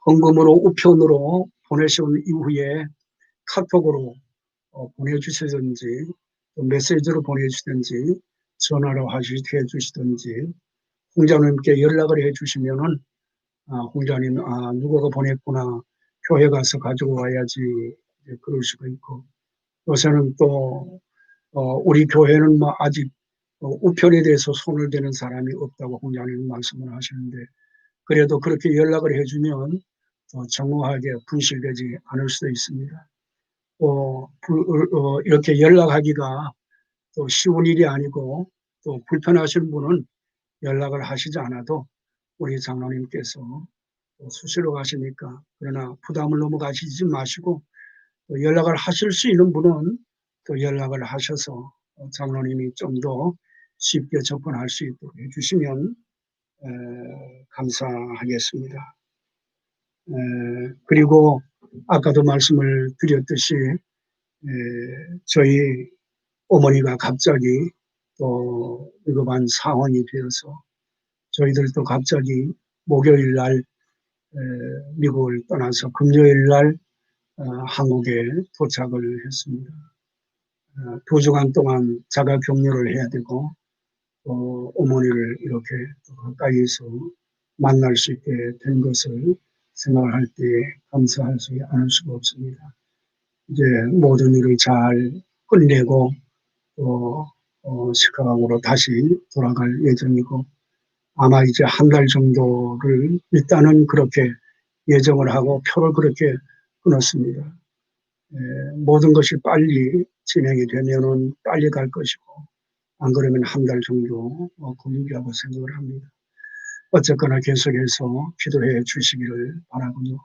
헌금으로 우편으로 보내신 이후에 카톡으로 보내주시든지 메시지로 보내주시든지 전화로 해주시든지 홍장님께 연락을 해주시면은 홍장님 누구가 보냈구나 교회 가서 가지고 와야지 그럴 수가 있고 요새는 또 우리 교회는 뭐 아직 우편에 대해서 손을 대는 사람이 없다고 홍장님 말씀을 하시는데 그래도 그렇게 연락을 해주면 정확하게 분실되지 않을 수도 있습니다. 이렇게 연락하기가 또 쉬운 일이 아니고 또 불편하신 분은 연락을 하시지 않아도 우리 장로님께서 수시로 가시니까 그러나 부담을 너무 가지지 마시고 연락을 하실 수 있는 분은 또 연락을 하셔서 장로님이 좀 더 쉽게 접근할 수 있도록 해주시면 감사하겠습니다. 그리고 아까도 말씀을 드렸듯이 저희 어머니가 갑자기 또 위급한 상황이 되어서 저희들도 갑자기 목요일 날 미국을 떠나서 금요일 날 한국에 도착을 했습니다. 2주간 동안 자가 격리를 해야 되고 어머니를 이렇게 가까이서 만날 수 있게 된 것을 생각할 때 감사하지 않을 수가 없습니다. 이제 모든 일을 잘 끝내고 시카고로 다시 돌아갈 예정이고 아마 이제 한 달 정도를 일단은 그렇게 예정을 하고 표를 그렇게 끊었습니다. 모든 것이 빨리 진행이 되면은 빨리 갈 것이고 안 그러면 한 달 정도 걸리리라고 생각을 합니다. 어쨌거나 계속해서 기도해 주시기를 바라고요.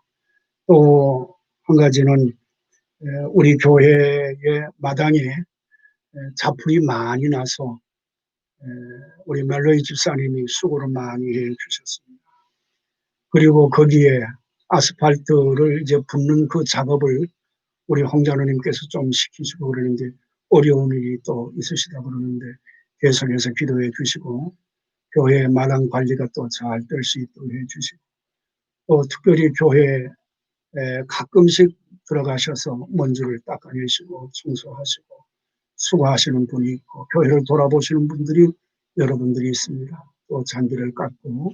또 한 가지는 우리 교회의 마당에 자풀이 많이 나서 우리 멜로이 집사님이 수고를 많이 해 주셨습니다. 그리고 거기에 아스팔트를 이제 붓는 그 작업을 우리 홍장로님께서 좀 시키시고 그러는데 어려운 일이 또 있으시다 그러는데 계속해서 기도해 주시고 교회 마당 관리가 또 잘 될 수 있도록 해주시고, 또 특별히 교회에 가끔씩 들어가셔서 먼지를 닦아내시고 청소하시고 수고하시는 분이 있고, 교회를 돌아보시는 분들이 여러분들이 있습니다. 또 잔디를 깎고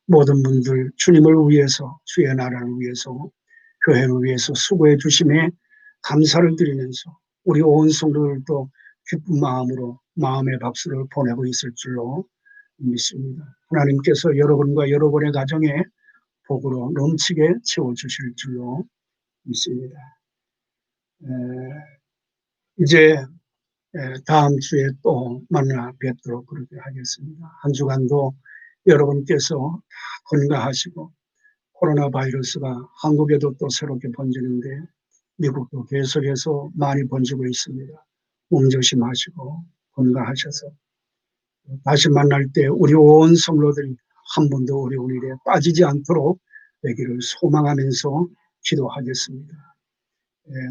모든 분들 주님을 위해서, 주의 나라를 위해서, 교회를 위해서 수고해 주심에 감사를 드리면서 우리 온 성도들도 기쁜 마음으로 마음의 박수를 보내고 있을 줄로 믿습니다. 하나님께서 여러분과 여러분의 가정에 복으로 넘치게 채워주실 줄로 믿습니다. 이제 다음 주에 또 만나 뵙도록 그렇게 하겠습니다. 한 주간도 여러분께서 다 건강하시고, 코로나 바이러스가 한국에도 또 새롭게 번지는데 미국도 계속해서 많이 번지고 있습니다. 몸 조심하시고 건강하셔서 다시 만날 때 우리 온 성도들이 한 번도 어려운 일에 빠지지 않도록 되기를 소망하면서 기도하겠습니다.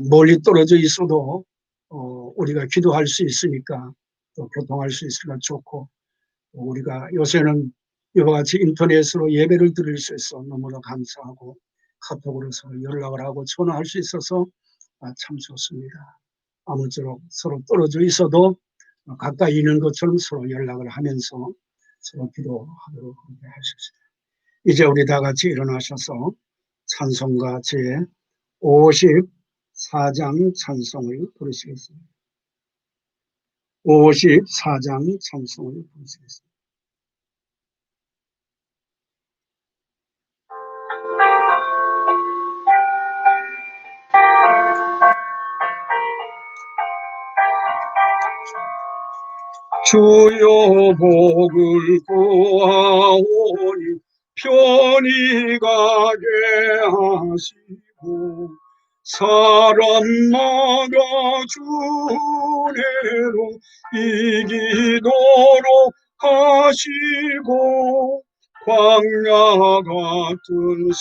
멀리 떨어져 있어도 우리가 기도할 수 있으니까, 또 교통할 수 있으니까 좋고, 우리가 요새는 이와 같이 인터넷으로 예배를 드릴 수 있어 너무나 감사하고, 카톡으로 서로 연락을 하고 전화할 수 있어서 참 좋습니다. 아무쪼록 서로 떨어져 있어도 가까이 있는 것처럼 서로 연락을 하면서 서로 기도하도록 하십시다. 이제 우리 다 같이 일어나셔서 찬송가 제 54장 찬송을 부르시겠습니다. 54장 찬송을 부르시겠습니다. 주여 복을 구하오니 편히 가게 하시고, 사람마다 주례로 이기도록 하시고, 광야 같은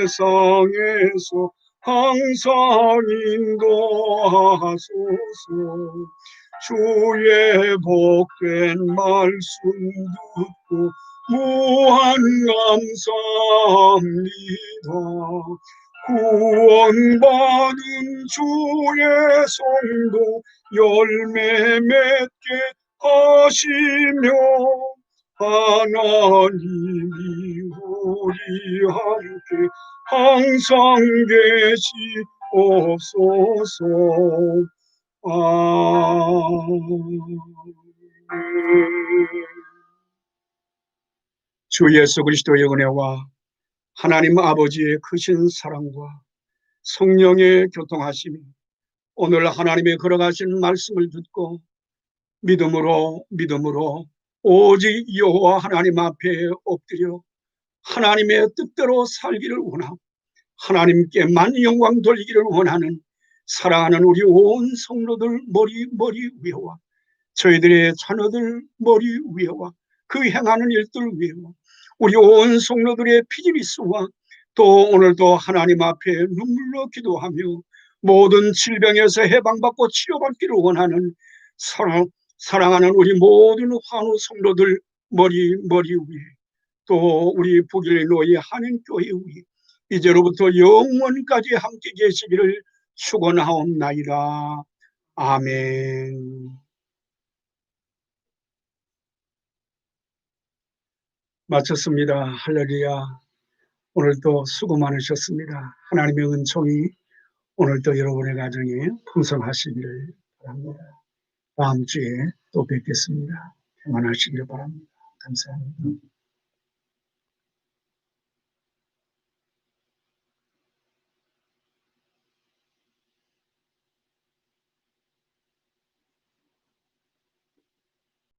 세상에서 항상 인도하소서. 주의 복된 말씀 듣고 무한 감사합니다. 구원받은 주의 성도 열매 맺게 하시며, 하나님이 우리 함께 항상 계시옵소서. 주 예수 그리스도의 은혜와 하나님 아버지의 크신 사랑과 성령의 교통하심이 오늘 하나님의 걸어가신 말씀을 듣고 믿음으로 오직 여호와 하나님 앞에 엎드려 하나님의 뜻대로 살기를 원하고, 하나님께만 영광 돌리기를 원하는 사랑하는 우리 온 성도들 머리 위에와 저희들의 자녀들 머리 위에와 그 행하는 일들 위에와 우리 온 성도들의 피지비스와 또 오늘도 하나님 앞에 눈물로 기도하며 모든 질병에서 해방받고 치료받기를 원하는 사랑하는 우리 모든 환우 성도들 머리 위에, 또 우리 북일노예 한인교회 위에 이제로부터 영원까지 함께 계시기를 축원하옵나이다. 아멘. 마쳤습니다. 할렐루야. 오늘도 수고 많으셨습니다. 하나님의 은총이 오늘도 여러분의 가정에 풍성하시기를 바랍니다. 다음 주에 또 뵙겠습니다. 평안하시기를 바랍니다. 감사합니다.